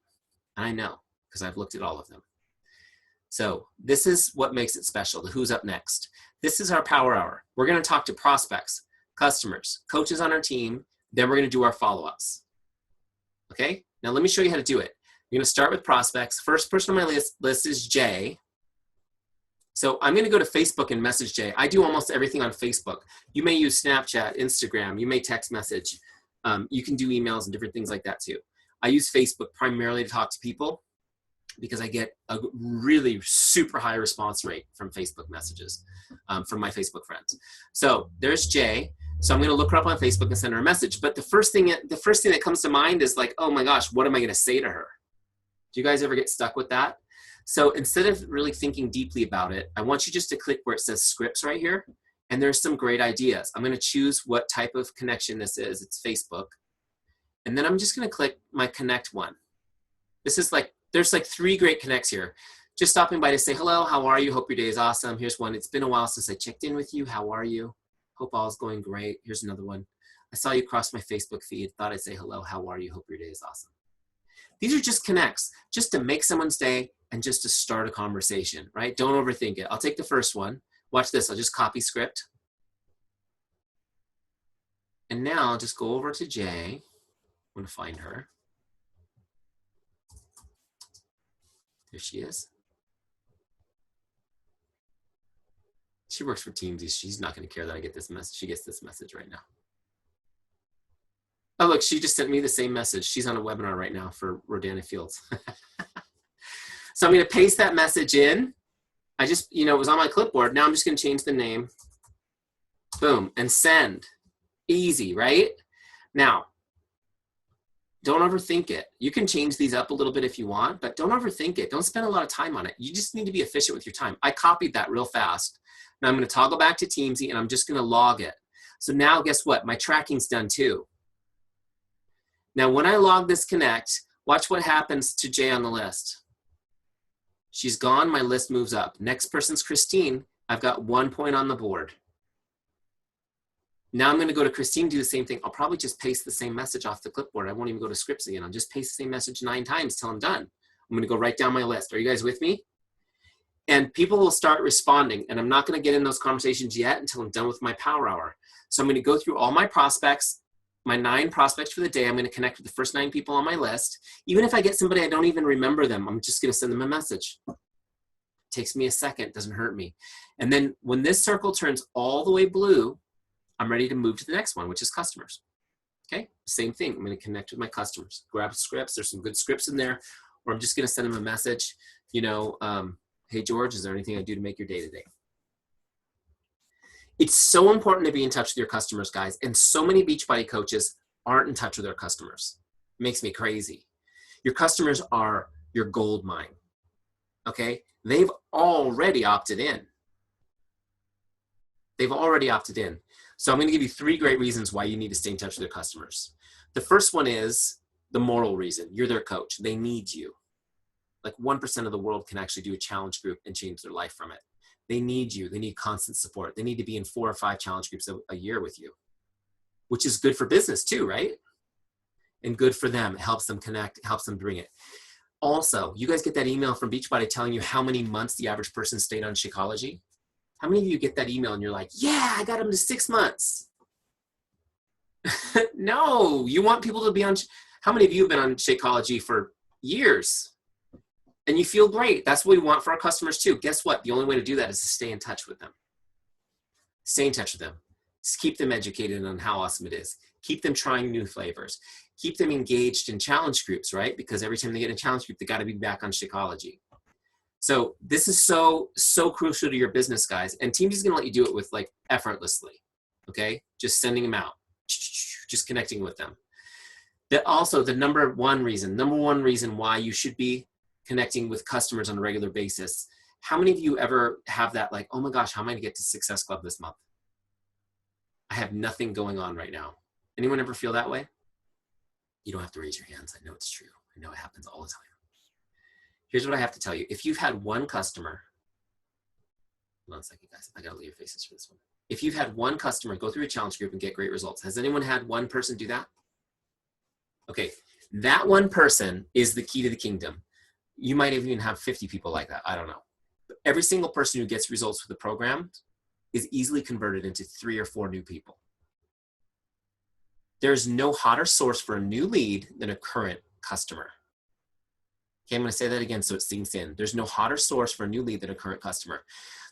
I know, because I've looked at all of them. So this is what makes it special, the Who's Up Next. This is our power hour. We're going to talk to prospects, customers, coaches on our team. Then we're going to do our follow-ups. Okay? Now let me show you how to do it. We're going to start with prospects. First person on my list is Jay. So I'm going to go to Facebook and message Jay. I do almost everything on Facebook. You may use Snapchat, Instagram. You may text message. You can do emails and different things like that too. I use Facebook primarily to talk to people because I get a really super high response rate from Facebook messages from my Facebook friends. So there's Jay. So I'm going to look her up on Facebook and send her a message. But the first thing that comes to mind is like, oh my gosh, what am I going to say to her? Do you guys ever get stuck with that? So instead of really thinking deeply about it, I want you just to click where it says scripts right here. And there's some great ideas. I'm going to choose what type of connection this is. It's Facebook. And then I'm just going to click my connect one. This is like, there's like 3 great connects here. Just stopping by to say, hello, how are you? Hope your day is awesome. Here's one. It's been a while since I checked in with you. How are you? Hope all is going great. Here's another one. I saw you cross my Facebook feed. Thought I'd say hello. How are you? Hope your day is awesome. These are just connects, just to make someone's day and just to start a conversation, right? Don't overthink it. I'll take the first one. Watch this. I'll just copy script. And now I'll just go over to Jay. I'm going to find her. There she is. She works for Teamzy. She's not going to care that I get this message. She gets this message right now. Oh, look, she just sent me the same message. She's on a webinar right now for Rodana Fields. So I'm going to paste that message in. I just, it was on my clipboard. Now I'm just going to change the name. Boom, and send. Easy, right? Now, don't overthink it. You can change these up a little bit if you want, but don't overthink it. Don't spend a lot of time on it. You just need to be efficient with your time. I copied that real fast. Now I'm going to toggle back to Teamzy and I'm just going to log it. So now guess what? My tracking's done too. Now when I log this connect, watch what happens to Jay on the list. She's gone, my list moves up. Next person's Christine. I've got 1 point on the board. Now I'm going to go to Christine, do the same thing. I'll probably just paste the same message off the clipboard. I won't even go to scripts again. I'll just paste the same message 9 times till I'm done. I'm going to go right down my list. Are you guys with me? And people will start responding. And I'm not going to get in those conversations yet until I'm done with my power hour. So I'm going to go through all my prospects, my 9 prospects for the day. I'm going to connect with the first 9 people on my list. Even if I get somebody I don't even remember them, I'm just going to send them a message. It takes me a second, doesn't hurt me. And then when this circle turns all the way blue, I'm ready to move to the next one, which is customers. Okay, same thing. I'm going to connect with my customers, grab scripts. There's some good scripts in there, or I'm just going to send them a message. Hey George, is there anything I do to make your day today? It's so important to be in touch with your customers, guys. And so many Beachbody coaches aren't in touch with their customers. It makes me crazy. Your customers are your gold mine. Okay, they've already opted in. They've already opted in. So I'm going to give you 3 great reasons why you need to stay in touch with your customers. The first one is the moral reason. You're their coach. They need you. Like 1% of the world can actually do a challenge group and change their life from it. They need you. They need constant support. They need to be in 4 or 5 challenge groups a year with you, which is good for business too, right? And good for them. It helps them connect, it helps them bring it. Also, you guys get that email from Beachbody telling you how many months the average person stayed on Shakeology? How many of you get that email and you're like, yeah, I got them to 6 months? No, you want people to be on, how many of you have been on Shakeology for years? And you feel great. That's what we want for our customers too. Guess what? The only way to do that is to stay in touch with them. Stay in touch with them. Just keep them educated on how awesome it is. Keep them trying new flavors. Keep them engaged in challenge groups, right? Because every time they get a challenge group, they got to be back on Shakeology. So this is so crucial to your business, guys. And Teamzy is going to let you do it with like effortlessly, okay? Just sending them out. just connecting with them. That also the number one reason why you should be connecting with customers on a regular basis. How many of you ever have that like, oh my gosh, how am I gonna get to Success Club this month? I have nothing going on right now. Anyone ever feel that way? You don't have to raise your hands. I know it's true. I know it happens all the time. Here's what I have to tell you. If you've had one customer, hold on a second, guys. I gotta leave your faces for this one. If you've had one customer go through a challenge group and get great results, has anyone had one person do that? Okay, that one person is the key to the kingdom. You might even have 50 people like that. I don't know. But every single person who gets results with the program is easily converted into 3 or 4 new people. There's no hotter source for a new lead than a current customer. Okay, I'm gonna say that again so it sinks in. There's no hotter source for a new lead than a current customer.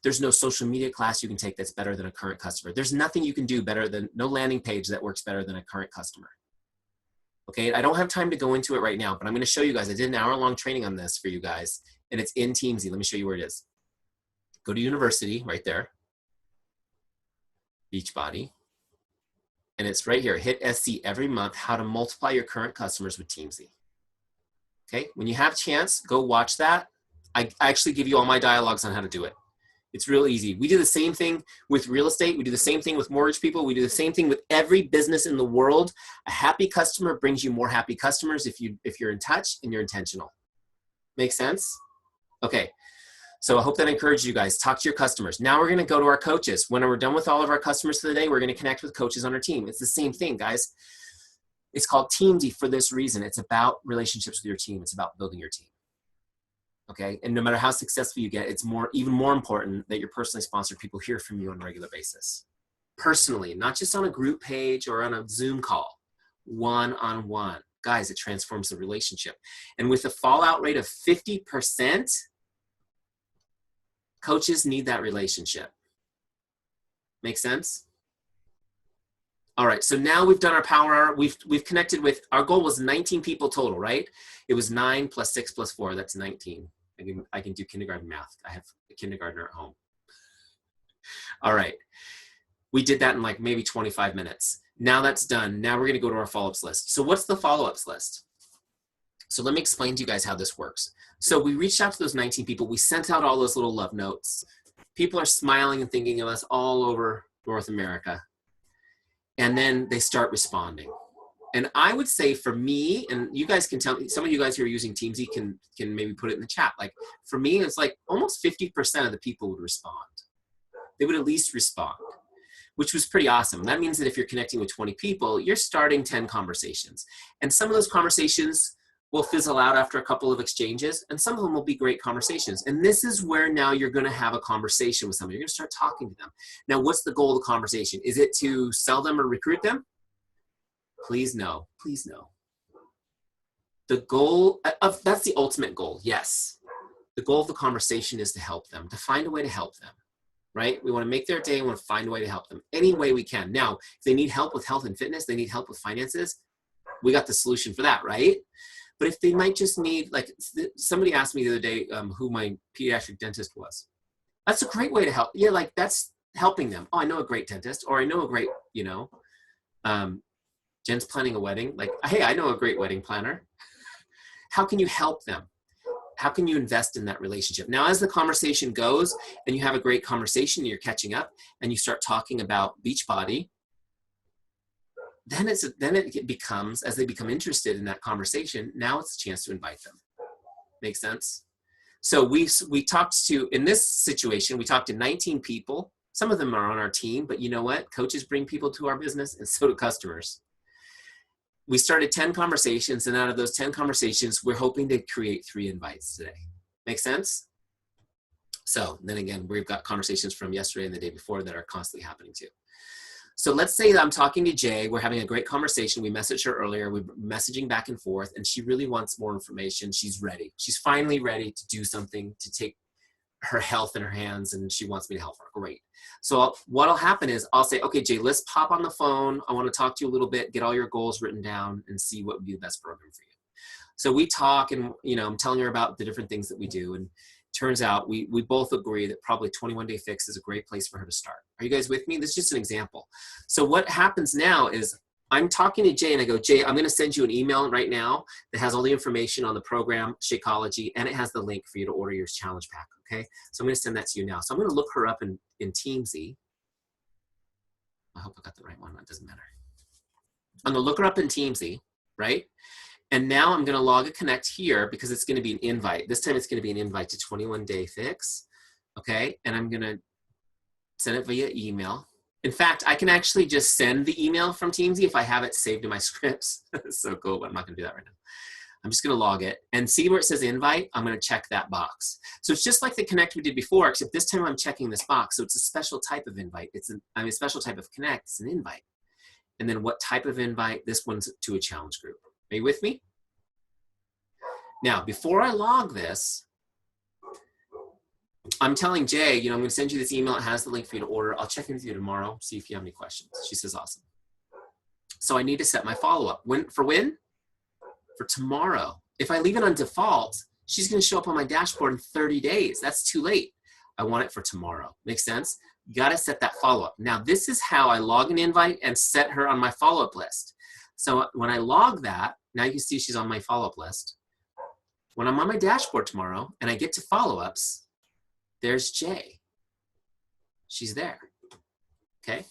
There's no social media class you can take that's better than a current customer. There's nothing you can do better than, no landing page that works better than a current customer. Okay, I don't have time to go into it right now, but I'm gonna show you guys. I did an hour-long training on this for you guys, and it's in Teamzy. Let me show you where it is. Go to University, right there. Beachbody. And it's right here, hit SC every month, how to multiply your current customers with Teamzy. Okay, when you have a chance, go watch that. I actually give you all my dialogues on how to do it. It's real easy. We do the same thing with real estate. We do the same thing with mortgage people. We do the same thing with every business in the world. A happy customer brings you more happy customers if you're in touch and you're intentional. Make sense? Okay. So I hope that encouraged you guys. Talk to your customers. Now we're going to go to our coaches. When we're done with all of our customers for the day, we're going to connect with coaches on our team. It's the same thing, guys. It's called Teamzy for this reason. It's about relationships with your team. It's about building your team. Okay? And no matter how successful you get, it's even more important that your personally sponsored people hear from you on a regular basis. Personally, not just on a group page or on a Zoom call. One-on-one. Guys, it transforms the relationship. And with a fallout rate of 50%, coaches need that relationship. Make sense? All right, so now we've done our power hour. We've connected with, our goal was 19 people total, right? It was 9 plus 6 plus 4, that's 19. I can do kindergarten math. I have a kindergartner at home. All right, we did that in like maybe 25 minutes. Now that's done. Now we're gonna go to our follow-ups list. So what's the follow-ups list? So let me explain to you guys how this works. So we reached out to those 19 people. We sent out all those little love notes. People are smiling and thinking of us all over North America. And then they start responding. And I would say for me, and you guys can tell me, some of you guys who are using Teamzy can maybe put it in the chat. Like for me, it's like almost 50% of the people would respond. They would at least respond, which was pretty awesome. That means that if you're connecting with 20 people, you're starting 10 conversations. And some of those conversations will fizzle out after a couple of exchanges, and some of them will be great conversations. And this is where now you're gonna have a conversation with somebody. You're gonna start talking to them. Now, what's the goal of the conversation? Is it to sell them or recruit them? Please no, please no. The goal, that's the ultimate goal, yes. The goal of the conversation is to help them, to find a way to help them, right? We wanna make their day, we wanna find a way to help them any way we can. Now, if they need help with health and fitness, they need help with finances, we got the solution for that, right? But if they might just need, like somebody asked me the other day who my pediatric dentist was. That's a great way to help. Yeah, like that's helping them. Oh, I know a great dentist, or I know a great, Jen's planning a wedding. Like, hey, I know a great wedding planner. How can you help them? How can you invest in that relationship? Now, as the conversation goes and you have a great conversation, you're catching up and you start talking about Beachbody, then it becomes, as they become interested in that conversation, now it's a chance to invite them. Make sense? So we talked to, in this situation, we talked to 19 people. Some of them are on our team, but you know what? Coaches bring people to our business, and so do customers. We started 10 conversations, and out of those 10 conversations, we're hoping to create 3 invites today. Make sense? So then again, we've got conversations from yesterday and the day before that are constantly happening too. So let's say that I'm talking to Jay, we're having a great conversation, we messaged her earlier, we're messaging back and forth, and she really wants more information, she's ready. She's finally ready to do something, to take her health in her hands, and she wants me to help her, great. So what'll happen is, I'll say, okay, Jay, let's pop on the phone, I wanna talk to you a little bit, get all your goals written down, and see what would be the best program for you. So we talk, and I'm telling her about the different things that we do, and turns out we both agree that probably 21-day fix is a great place for her to start. Are you guys with me? This is just an example. So what happens now is I'm talking to Jay and I go, Jay, I'm going to send you an email right now that has all the information on the program, Shakeology, and it has the link for you to order your challenge pack, okay? So I'm going to send that to you now. So I'm going to look her up in Teamzy. I hope I got the right one. It doesn't matter. I'm going to look her up in Teamzy, right? And now I'm going to log a connect here because it's going to be an invite. This time it's going to be an invite to 21 Day Fix, okay? And I'm going to send it via email. In fact, I can actually just send the email from Teamzy if I have it saved in my scripts. It's so cool, but I'm not gonna do that right now. I'm just gonna log it and see where it says invite. I'm gonna check that box. So it's just like the connect we did before, except this time I'm checking this box. So it's a special type of invite. A special type of connect, it's an invite. And then what type of invite? This one's to a challenge group. Are you with me? Now, before I log this, I'm telling Jay, I'm going to send you this email. It has the link for you to order. I'll check in with you tomorrow, see if you have any questions. She says, awesome. So I need to set my follow-up. When? For tomorrow. If I leave it on default, she's going to show up on my dashboard in 30 days. That's too late. I want it for tomorrow. Makes sense? You got to set that follow-up. Now, this is how I log an invite and set her on my follow-up list. So when I log that, now you can see she's on my follow-up list. When I'm on my dashboard tomorrow and I get to follow-ups, there's Jay. She's there, okay?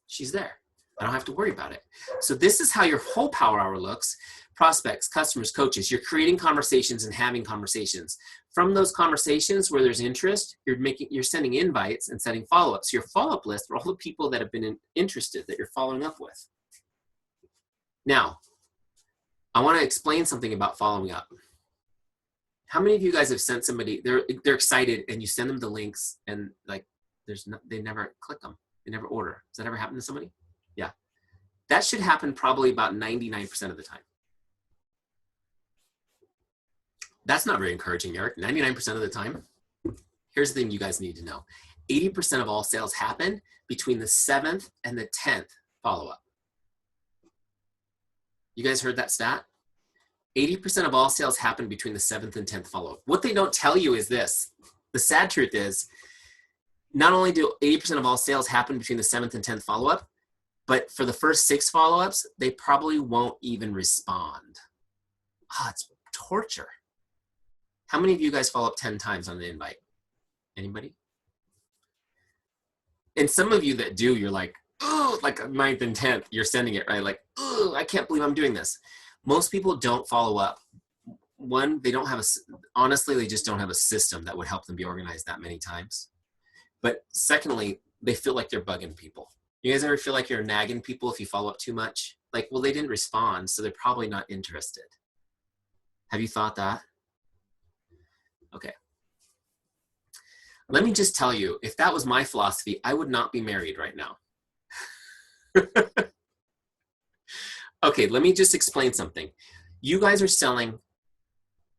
She's there. I don't have to worry about it. So this is how your whole power hour looks. Prospects, customers, coaches, you're creating conversations and having conversations. From those conversations where there's interest, you're sending invites and setting follow-ups. Your follow-up list are all the people that have been interested that you're following up with. Now, I want to explain something about following up. How many of you guys have sent somebody, they're excited and you send them the links and like they never click them, they never order? Does that ever happen to somebody? Yeah. That should happen probably about 99% of the time. That's not very encouraging, Eric. 99% of the time. Here's the thing you guys need to know. 80% of all sales happen between the 7th and the 10th follow-up. You guys heard that stat? 80% of all sales happen between the 7th and 10th follow-up. What they don't tell you is this. The sad truth is, not only do 80% of all sales happen between the 7th and 10th follow-up, but for the first 6 follow-ups, they probably won't even respond. It's torture. How many of you guys follow up 10 times on the invite? Anybody? And some of you that do, you're like, oh, like 9th and 10th, you're sending it, right? Like, oh, I can't believe I'm doing this. Most people don't follow up. One, they don't have honestly, they just don't have a system that would help them be organized that many times. But secondly, they feel like they're bugging people. You guys ever feel like you're nagging people if you follow up too much? Like, well, they didn't respond, so they're probably not interested. Have you thought that? Okay. Let me just tell you, if that was my philosophy, I would not be married right now. Okay, let me just explain something. You guys are selling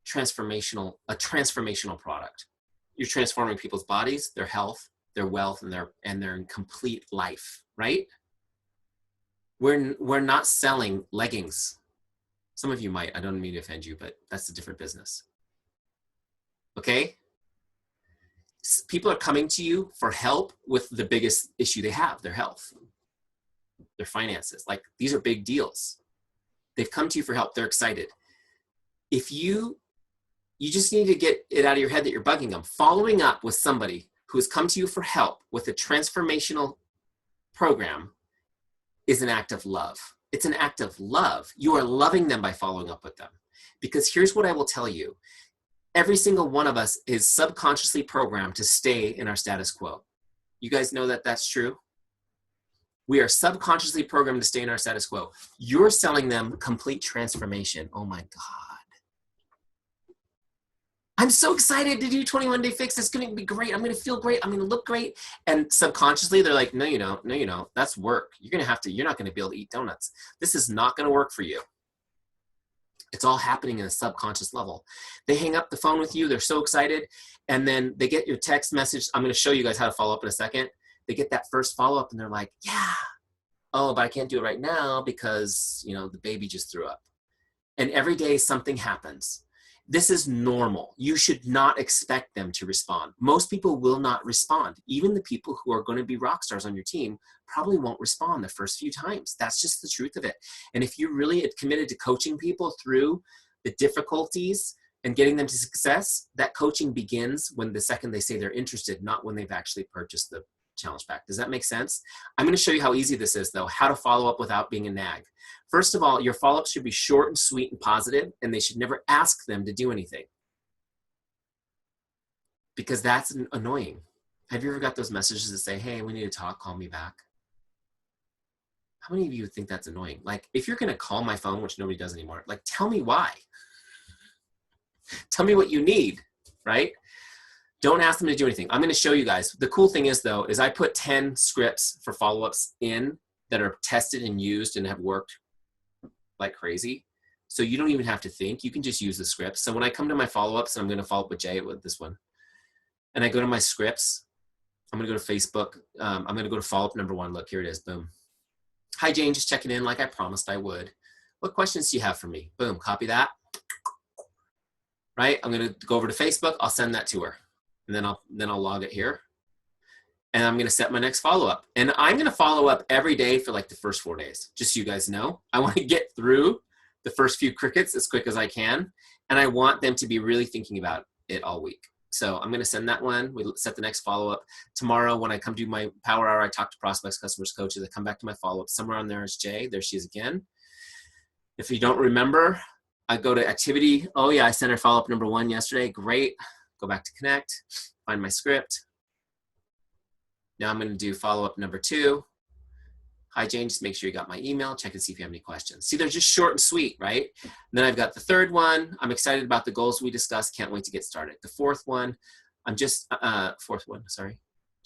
a transformational product. You're transforming people's bodies, their health, their wealth, and their complete life, right? We're not selling leggings. Some of you might, I don't mean to offend you, but that's a different business. Okay? People are coming to you for help with the biggest issue they have, their health, their finances. Like, these are big deals. They've come to you for help. They're excited. If you just need to get it out of your head that you're bugging them. Following up with somebody who has come to you for help with a transformational program is an act of love. It's an act of love. You are loving them by following up with them. Because here's what I will tell you. Every single one of us is subconsciously programmed to stay in our status quo. You guys know that that's true? We are subconsciously programmed to stay in our status quo. You're selling them complete transformation. Oh my God. I'm so excited to do 21 Day Fix. It's going to be great. I'm going to feel great. I'm going to look great. And subconsciously, they're like, no, you don't. No, you don't. That's work. You're not going to be able to eat donuts. This is not going to work for you. It's all happening in a subconscious level. They hang up the phone with you. They're so excited. And then they get your text message. I'm going to show you guys how to follow up in a second. They get that first follow-up and they're like, yeah. Oh, but I can't do it right now because, the baby just threw up. And every day something happens. This is normal. You should not expect them to respond. Most people will not respond. Even the people who are going to be rock stars on your team probably won't respond the first few times. That's just the truth of it. And if you're really committed to coaching people through the difficulties and getting them to success, that coaching begins when the second they say they're interested, not when they've actually purchased the challenge pack. Does that make sense? I'm going to show you how easy this is, though, how to follow up without being a nag. First of all, your follow-ups should be short and sweet and positive, and they should never ask them to do anything, because that's annoying. Have you ever got those messages that say, hey, we need to talk, call me back? How many of you think that's annoying? Like, if you're going to call my phone, which nobody does anymore, like, tell me why. Tell me what you need, right? Don't ask them to do anything. I'm going to show you guys. The cool thing is, though, is I put 10 scripts for follow-ups in that are tested and used and have worked like crazy. So you don't even have to think. You can just use the scripts. So when I come to my follow-ups, and I'm going to follow up with Jay with this one, and I go to my scripts, I'm going to go to Facebook. I'm going to go to follow-up number 1. Look, here it is. Boom. Hi, Jane. Just checking in like I promised I would. What questions do you have for me? Boom. Copy that. Right? I'm going to go over to Facebook. I'll send that to her. And then I'll log it here. And I'm going to set my next follow-up. And I'm going to follow up every day for like the first 4 days. Just so you guys know. I want to get through the first few crickets as quick as I can. And I want them to be really thinking about it all week. So I'm going to send that one. We set the next follow-up. Tomorrow when I come do my power hour, I talk to prospects, customers, coaches. I come back to my follow-up. Somewhere on there is Jay. There she is again. If you don't remember, I go to activity. Oh yeah, I sent her follow-up number 1 yesterday. Great. Go back to connect, find my script. Now I'm going to do follow-up number 2. Hi, Jane, just make sure you got my email. Check and see if you have any questions. See, they're just short and sweet, right? And then I've got the 3rd one. I'm excited about the goals we discussed. Can't wait to get started. The 4th one, just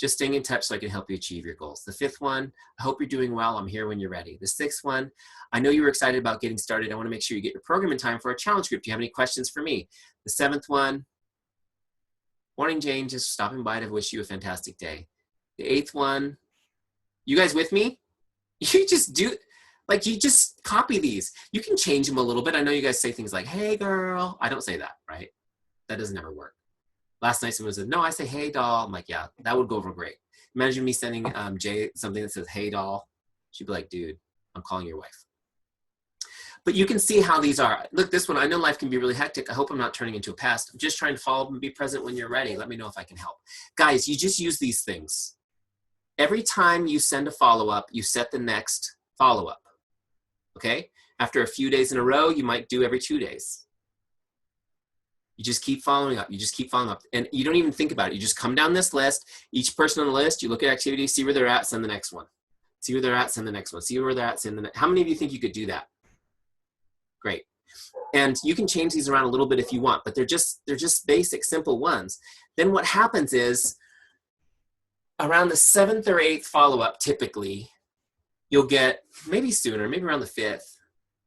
staying in touch so I can help you achieve your goals. The 5th one, I hope you're doing well. I'm here when you're ready. The 6th one, I know you were excited about getting started. I want to make sure you get your program in time for our challenge group. Do you have any questions for me? The 7th one, morning, Jane, just stopping by to wish you a fantastic day. The 8th one, you guys with me? You just copy these. You can change them a little bit. I know you guys say things like, hey, girl. I don't say that, right? That doesn't ever work. Last night someone said, no, I say, hey, doll. I'm like, yeah, that would go over great. Imagine me sending Jay something that says, hey, doll. She'd be like, dude, I'm calling your wife. But you can see how these are. Look, this one, I know life can be really hectic. I hope I'm not turning into a pest. I'm just trying to follow up and be present when you're ready. Let me know if I can help. Guys, you just use these things. Every time you send a follow-up, you set the next follow-up, okay? After a few days in a row, you might do every 2 days. You just keep following up. You just keep following up. And you don't even think about it. You just come down this list. Each person on the list, you look at activity, see where they're at, send the next one. See where they're at, send the next one. See where they're at, send the next. How many of you think you could do that? Great. And you can change these around a little bit if you want, but they're just basic, simple ones. Then what happens is around the 7th or 8th follow-up, typically, you'll get, maybe sooner, maybe around the 5th,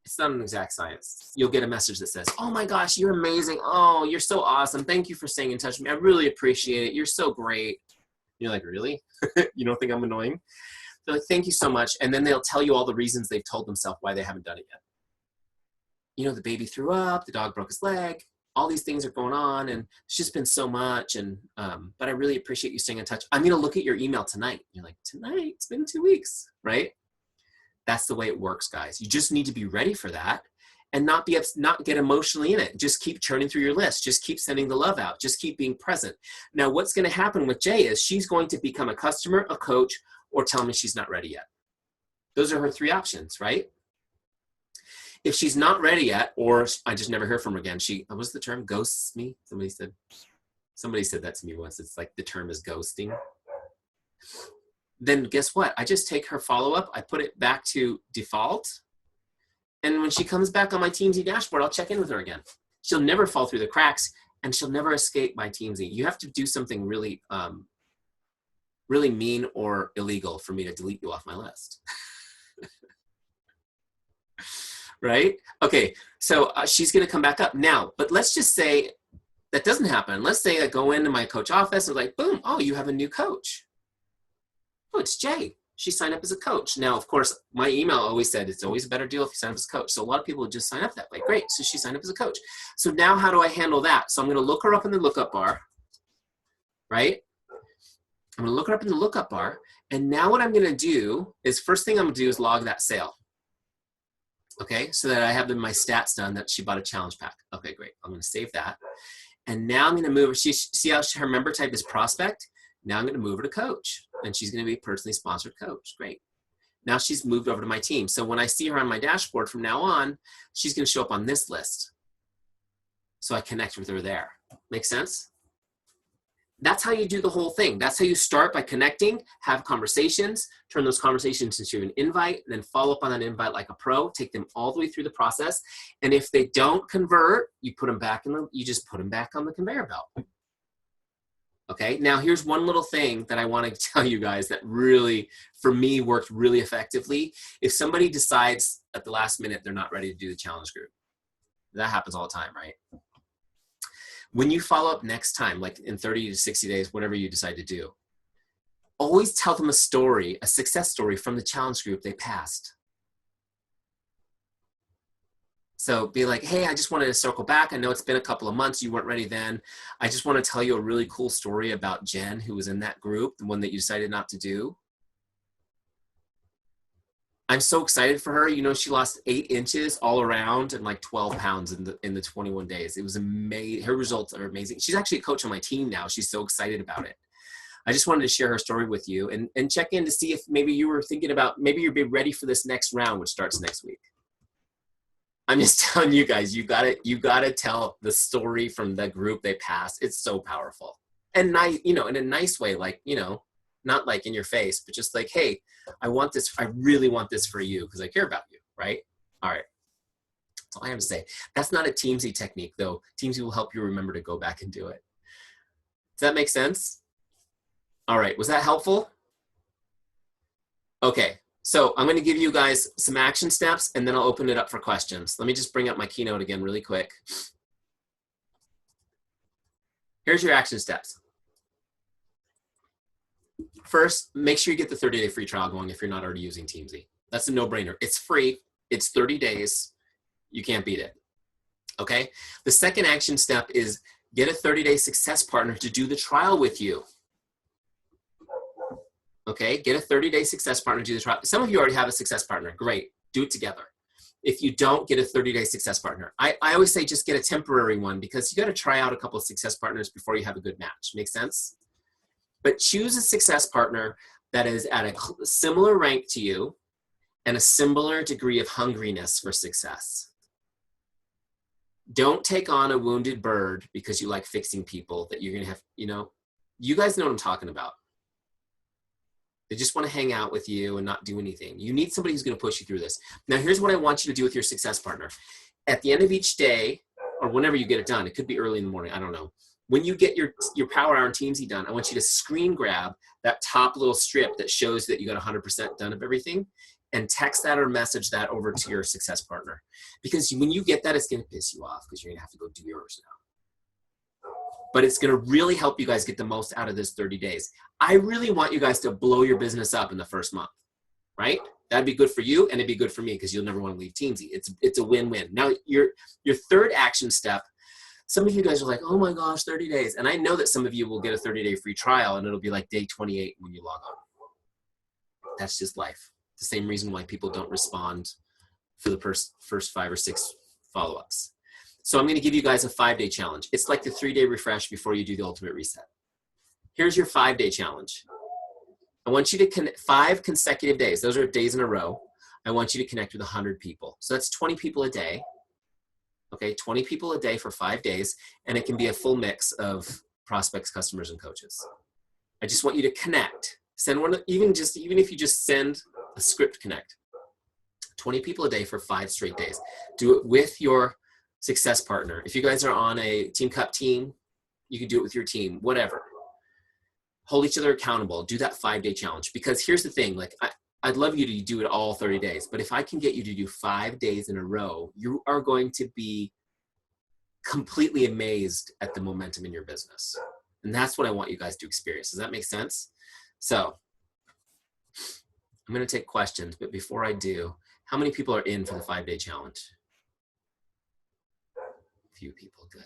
it's not an exact science, you'll get a message that says, oh my gosh, you're amazing. Oh, you're so awesome. Thank you for staying in touch with me. I really appreciate it. You're so great. You're like, really? You don't think I'm annoying? They're like, thank you so much. And then they'll tell you all the reasons they've told themselves why they haven't done it yet. You know, the baby threw up, the dog broke his leg, all these things are going on, and it's just been so much, and but I really appreciate you staying in touch. I'm going to look at your email tonight. You're like, tonight? It's been 2 weeks, right? That's the way it works, guys. You just need to be ready for that and not get emotionally in it. Just keep churning through your list. Just keep sending the love out. Just keep being present. Now, what's going to happen with Jay is she's going to become a customer, a coach, or tell me she's not ready yet. Those are her 3 options, right? If she's not ready yet, or I just never hear from her again, what was the term? Ghosts me? Somebody said that to me once. It's like the term is ghosting. Then guess what? I just take her follow-up, I put it back to default, and when she comes back on my Teamzy dashboard, I'll check in with her again. She'll never fall through the cracks, and she'll never escape my Teamzy. You have to do something really, really mean or illegal for me to delete you off my list. Right? Okay, so she's going to come back up now, but let's just say that doesn't happen. Let's say I go into my coach office and like, boom, oh, you have a new coach. Oh, it's Jay. she signed up as a coach. Now, of course, my email always said it's always a better deal if you sign up as a coach. So a lot of people would just sign up that way. Great. So she signed up as a coach. So now how do I handle that? So I'm going to look her up in the lookup bar, right? I'm going to look her up in the lookup bar. And now what I'm going to do is first thing I'm going to do is log that sale. Okay, so that I have my stats done that she bought a challenge pack. Okay, great. I'm going to save that. And now I'm going to move her. See how her member type is prospect? Now I'm going to move her to coach. And she's going to be a personally sponsored coach. Great. Now she's moved over to my team. So when I see her on my dashboard from now on, she's going to show up on this list. So I connect with her there. Make sense? That's how you do the whole thing. That's how you start, by connecting, have conversations, turn those conversations into an invite, and then follow up on that invite like a pro, take them all the way through the process. And if they don't convert, you put them back you just put them back on the conveyor belt. Okay, now here's one little thing that I want to tell you guys that really, for me, worked really effectively. If somebody decides at the last minute they're not ready to do the challenge group, that happens all the time, right? When you follow up next time, like in 30 to 60 days, whatever you decide to do, always tell them a story, a success story from the challenge group they passed. So be like, hey, I just wanted to circle back. I know it's been a couple of months. You weren't ready then. I just want to tell you a really cool story about Jen, who was in that group, the one that you decided not to do. I'm so excited for her. You know, she lost 8 inches all around and like 12 pounds in the 21 days. It was amazing. Her results are amazing. She's actually a coach on my team now. She's so excited about it. I just wanted to share her story with you and check in to see if maybe you were thinking about, maybe you'll be ready for this next round, which starts next week. I'm just telling you guys, you gotta tell the story from the group they passed. It's so powerful. And nice, you know, in a nice way, like, you know, not like in your face, but just like, hey, I want this, I really want this for you because I care about you, right? All right. That's all I have to say. That's not a Teamzy technique though. Teamzy will help you remember to go back and do it. Does that make sense? All right, was that helpful? Okay. So I'm going to give you guys some action steps and then I'll open it up for questions. Let me just bring up my keynote again really quick. Here's your action steps. First, make sure you get the 30-day free trial going if you're not already using Teamzy. That's a no-brainer. It's free. It's 30 days. You can't beat it. Okay? The second action step is get a 30-day success partner to do the trial with you. Okay, get a 30-day success partner to do the trial. Some of you already have a success partner. Great, do it together. If you don't, get a 30-day success partner. I always say just get a temporary one because you got to try out a couple of success partners before you have a good match. Make sense? But choose a success partner that is at a similar rank to you and a similar degree of hungriness for success. Don't take on a wounded bird because you like fixing people that you're going to have, you know, you guys know what I'm talking about. They just want to hang out with you and not do anything. You need somebody who's going to push you through this. Now, here's what I want you to do with your success partner. At the end of each day, or whenever you get it done, it could be early in the morning, I don't know. When you get your Power Hour and Teamzy done, I want you to screen grab that top little strip that shows that you got 100% done of everything and text that or message that over to your success partner. Because when you get that, it's going to piss you off because you're going to have to go do yours now. But it's going to really help you guys get the most out of this 30 days. I really want you guys to blow your business up in the first month, right? That'd be good for you and it'd be good for me because you'll never want to leave Teamzy. It's a win-win. Now, your third action step, some of you guys are like, oh my gosh, 30 days. And I know that some of you will get a 30-day free trial and it'll be like day 28 when you log on. That's just life. The same reason why people don't respond for the first 5 or 6 follow-ups. So I'm going to give you guys a 5-day challenge. It's like the 3-day refresh before you do the ultimate reset. Here's your 5-day challenge. I want you to 5 consecutive days. Those are days in a row. I want you to connect with 100 people. So that's 20 people a day. Okay, 20 people a day for 5 days. And it can be a full mix of prospects, customers, and coaches. I just want you to connect. Send one, even if you just send a script connect. 20 people a day for 5 straight days. Do it with your success partner. If you guys are on a Team Cup team, you can do it with your team, whatever. Hold each other accountable. Do that 5-day challenge. Because here's the thing, like I'd love you to do it all 30 days, but if I can get you to do 5 days in a row, you are going to be completely amazed at the momentum in your business. And that's what I want you guys to experience. Does that make sense? So I'm going to take questions, but before I do, how many people are in for the 5-day challenge? Few people. Good.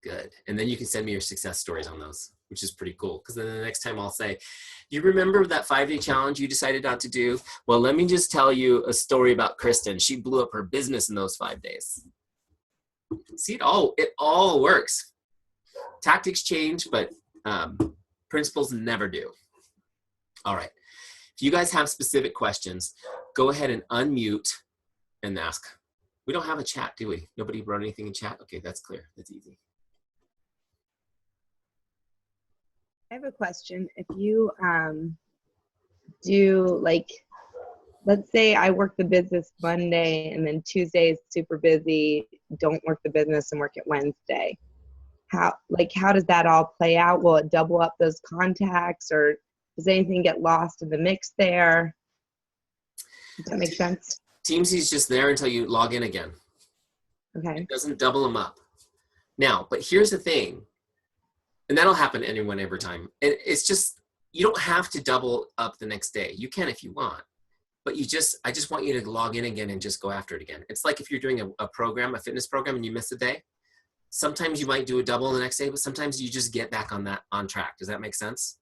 Good. And then you can send me your success stories on those, which is pretty cool. Because then the next time I'll say, you remember that 5-day challenge you decided not to do? Well, let me just tell you a story about Kristen. She blew up her business in those 5 days. See, it all works. Tactics change, but principles never do. All right. If you guys have specific questions, go ahead and unmute and ask. We don't have a chat, do we? Nobody wrote anything in chat? Okay, that's clear. That's easy. I have a question. If you do, like, let's say I work the business Monday and then Tuesday is super busy, don't work the business and work it Wednesday. How does that all play out? Will it double up those contacts, or does anything get lost in the mix there? Does that make sense? Teamzy's just there until you log in again. Okay. It doesn't double them up. Now, but here's the thing, and that'll happen to anyone every time. And it's just, you don't have to double up the next day. You can if you want, but I just want you to log in again and just go after it again. It's like if you're doing a program, a fitness program, and you miss a day. Sometimes you might do a double the next day, but sometimes you just get back on track. Does that make sense?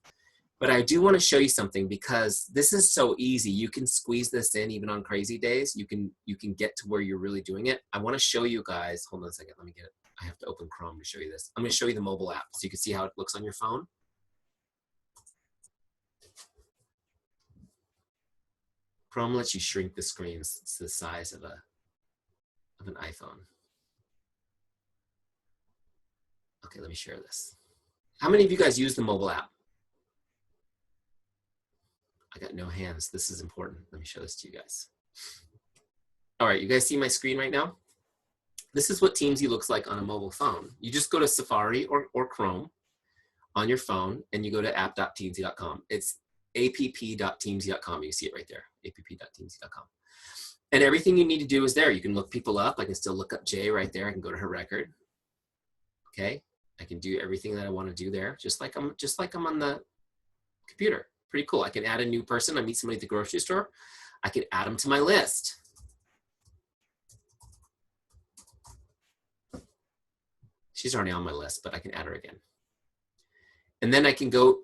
But I do want to show you something, because this is so easy. You can squeeze this in even on crazy days. You can get to where you're really doing it. I want to show you guys, hold on a second, let me get it. I have to open Chrome to show you this. I'm going to show you the mobile app so you can see how it looks on your phone. Chrome lets you shrink the screens. It's the size of an iPhone. Okay, let me share this. How many of you guys use the mobile app? I got no hands. This is important. Let me show this to you guys. All right, you guys see my screen right now? This is what Teamzy looks like on a mobile phone. You just go to Safari or Chrome on your phone, and you go to app.teamzy.com. It's app.teamzy.com. You see it right there, app.teamzy.com. And everything you need to do is there. You can look people up. I can still look up Jay right there. I can go to her record. Okay, I can do everything that I want to do there, just like I'm on the computer. Pretty cool. I can add a new person. I meet somebody at the grocery store. I can add them to my list. She's already on my list, but I can add her again. And then I can go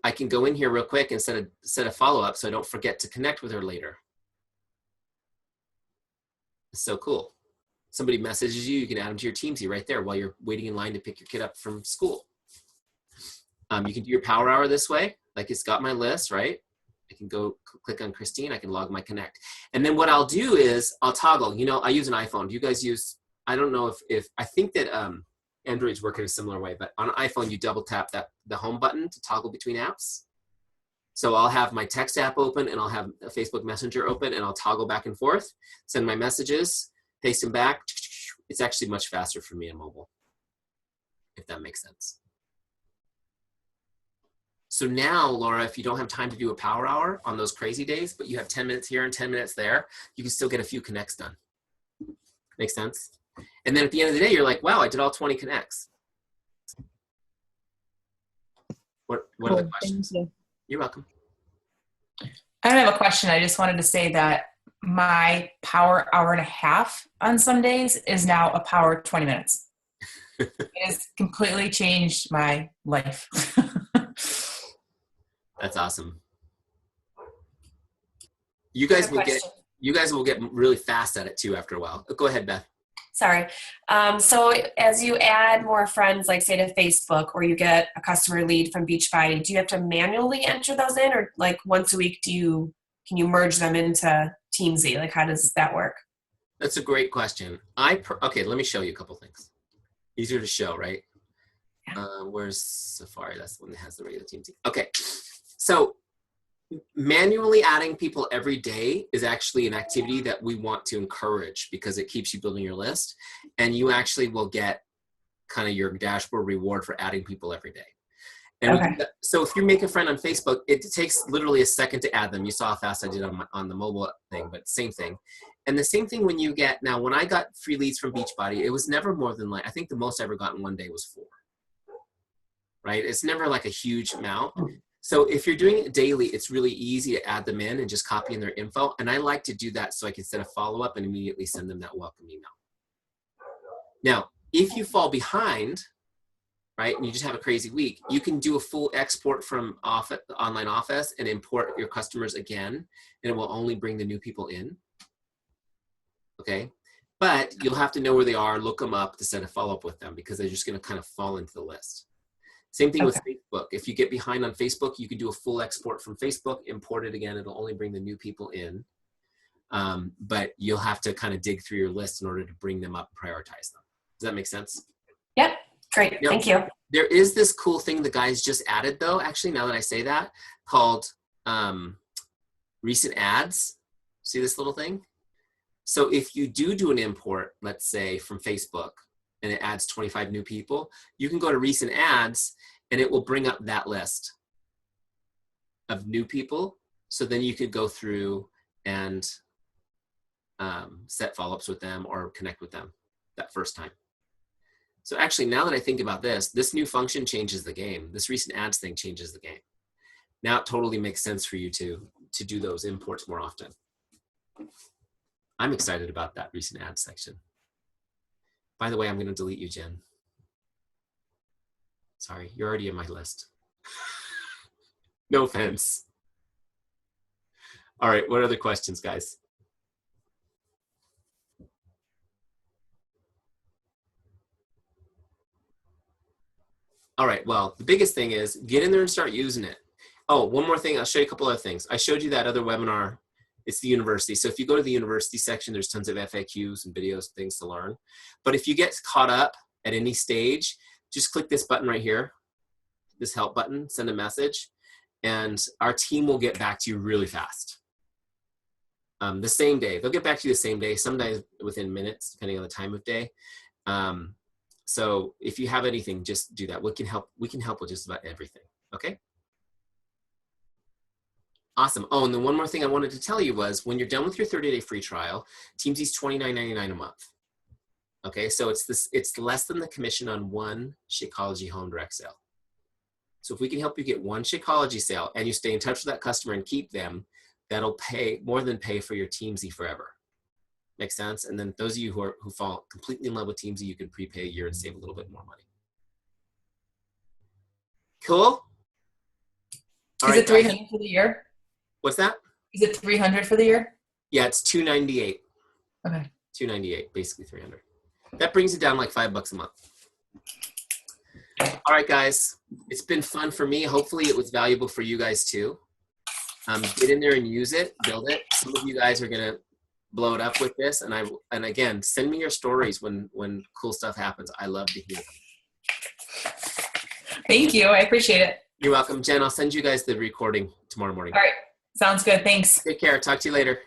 in here real quick and set a follow-up so I don't forget to connect with her later. It's so cool. Somebody messages you, you can add them to your Teamzy right there while you're waiting in line to pick your kid up from school. You can do your power hour this way. Like, it's got my list, right? I can go click on Christine. I can log my connect. And then what I'll do is I'll toggle. You know, I use an iPhone. Do you guys use, I don't know if I think that Androids work in a similar way, but on an iPhone, you double tap the home button to toggle between apps. So I'll have my text app open, and I'll have a Facebook Messenger open, and I'll toggle back and forth, send my messages, paste them back. It's actually much faster for me on mobile, if that makes sense. So now, Laura, if you don't have time to do a power hour on those crazy days, but you have 10 minutes here and 10 minutes there, you can still get a few connects done. Make sense? And then at the end of the day, you're like, wow, I did all 20 connects. What are the questions? Thank you. You're welcome. I don't have a question. I just wanted to say that my power hour and a half on some days is now a power 20 minutes. It has completely changed my life. That's awesome. You guys will get really fast at it too after a while. Go ahead, Beth. Sorry. So as you add more friends, like say to Facebook, or you get a customer lead from Beachbody, do you have to manually enter those in, or like once a week, can you merge them into Teamzy? Like, how does that work? That's a great question. Okay, let me show you a couple things. Easier to show, right? Yeah. Where's Safari? That's the one that has the radio Teamzy. Okay, so manually adding people every day is actually an activity that we want to encourage, because it keeps you building your list, and you actually will get kind of your dashboard reward for adding people every day. And okay. So if you make a friend on Facebook, it takes literally a second to add them. You saw how fast I did on the mobile thing, but same thing. And the same thing when you get, now when I got free leads from Beachbody, it was never more than, like, I think the most I ever got in one day was 4. Right? It's never like a huge amount. So if you're doing it daily, it's really easy to add them in and just copy in their info. And I like to do that so I can set a follow-up and immediately send them that welcome email. Now, if you fall behind, right, and you just have a crazy week, you can do a full export from online office and import your customers again, and it will only bring the new people in. Okay, but you'll have to know where they are, look them up to set a follow-up with them, because they're just going to kind of fall into the list. Same thing with Facebook. If you get behind on Facebook, you can do a full export from Facebook, import it again. It'll only bring the new people in. But you'll have to kind of dig through your list in order to bring them up and prioritize them. Does that make sense? Yep. Great. Now, thank you. There is this cool thing the guys just added, though, actually, now that I say that, called recent ads. See this little thing? So if you do an import, let's say from Facebook, and it adds 25 new people, you can go to recent ads and it will bring up that list of new people. So then you could go through and set follow-ups with them or connect with them that first time. So actually, now that I think about this, this new function changes the game. This recent ads thing changes the game. Now it totally makes sense for you to do those imports more often. I'm excited about that recent ads section. By the way, I'm going to delete you, Jen. Sorry, you're already in my list. No offense. All right, what other questions, guys? All right, well, the biggest thing is get in there and start using it. Oh, one more thing, I'll show you a couple other things. I showed you that other webinar. It's the university. So if you go to the university section, there's tons of FAQs and videos and things to learn. But if you get caught up at any stage, just click this button right here, this help button, send a message, and our team will get back to you really fast. The same day. They'll get back to you the same day, sometimes within minutes, depending on the time of day. So if you have anything, just do that. We can help with just about everything, okay? Awesome. Oh, and then one more thing I wanted to tell you was when you're done with your 30-day free trial, Teamzy's $29.99 a month. Okay, so it's less than the commission on one Shakeology home direct sale. So if we can help you get one Shakeology sale and you stay in touch with that customer and keep them, that'll pay more than pay for your Teamzy forever. Make sense? And then those of you who fall completely in love with Teamzy, you can prepay a year and save a little bit more money. Cool? Is it $300 for the year? What's that? Is it $300 for the year? Yeah, it's $298. Okay. $298, basically $300. That brings it down like $5 a month. All right, guys, it's been fun for me. Hopefully it was valuable for you guys too. Get in there and use it, build it. Some of you guys are gonna blow it up with this, and again, send me your stories when cool stuff happens. I love to hear them. Thank you. I appreciate it. You're welcome, Jen. I'll send you guys the recording tomorrow morning. All right. Sounds good. Thanks. Take care. Talk to you later.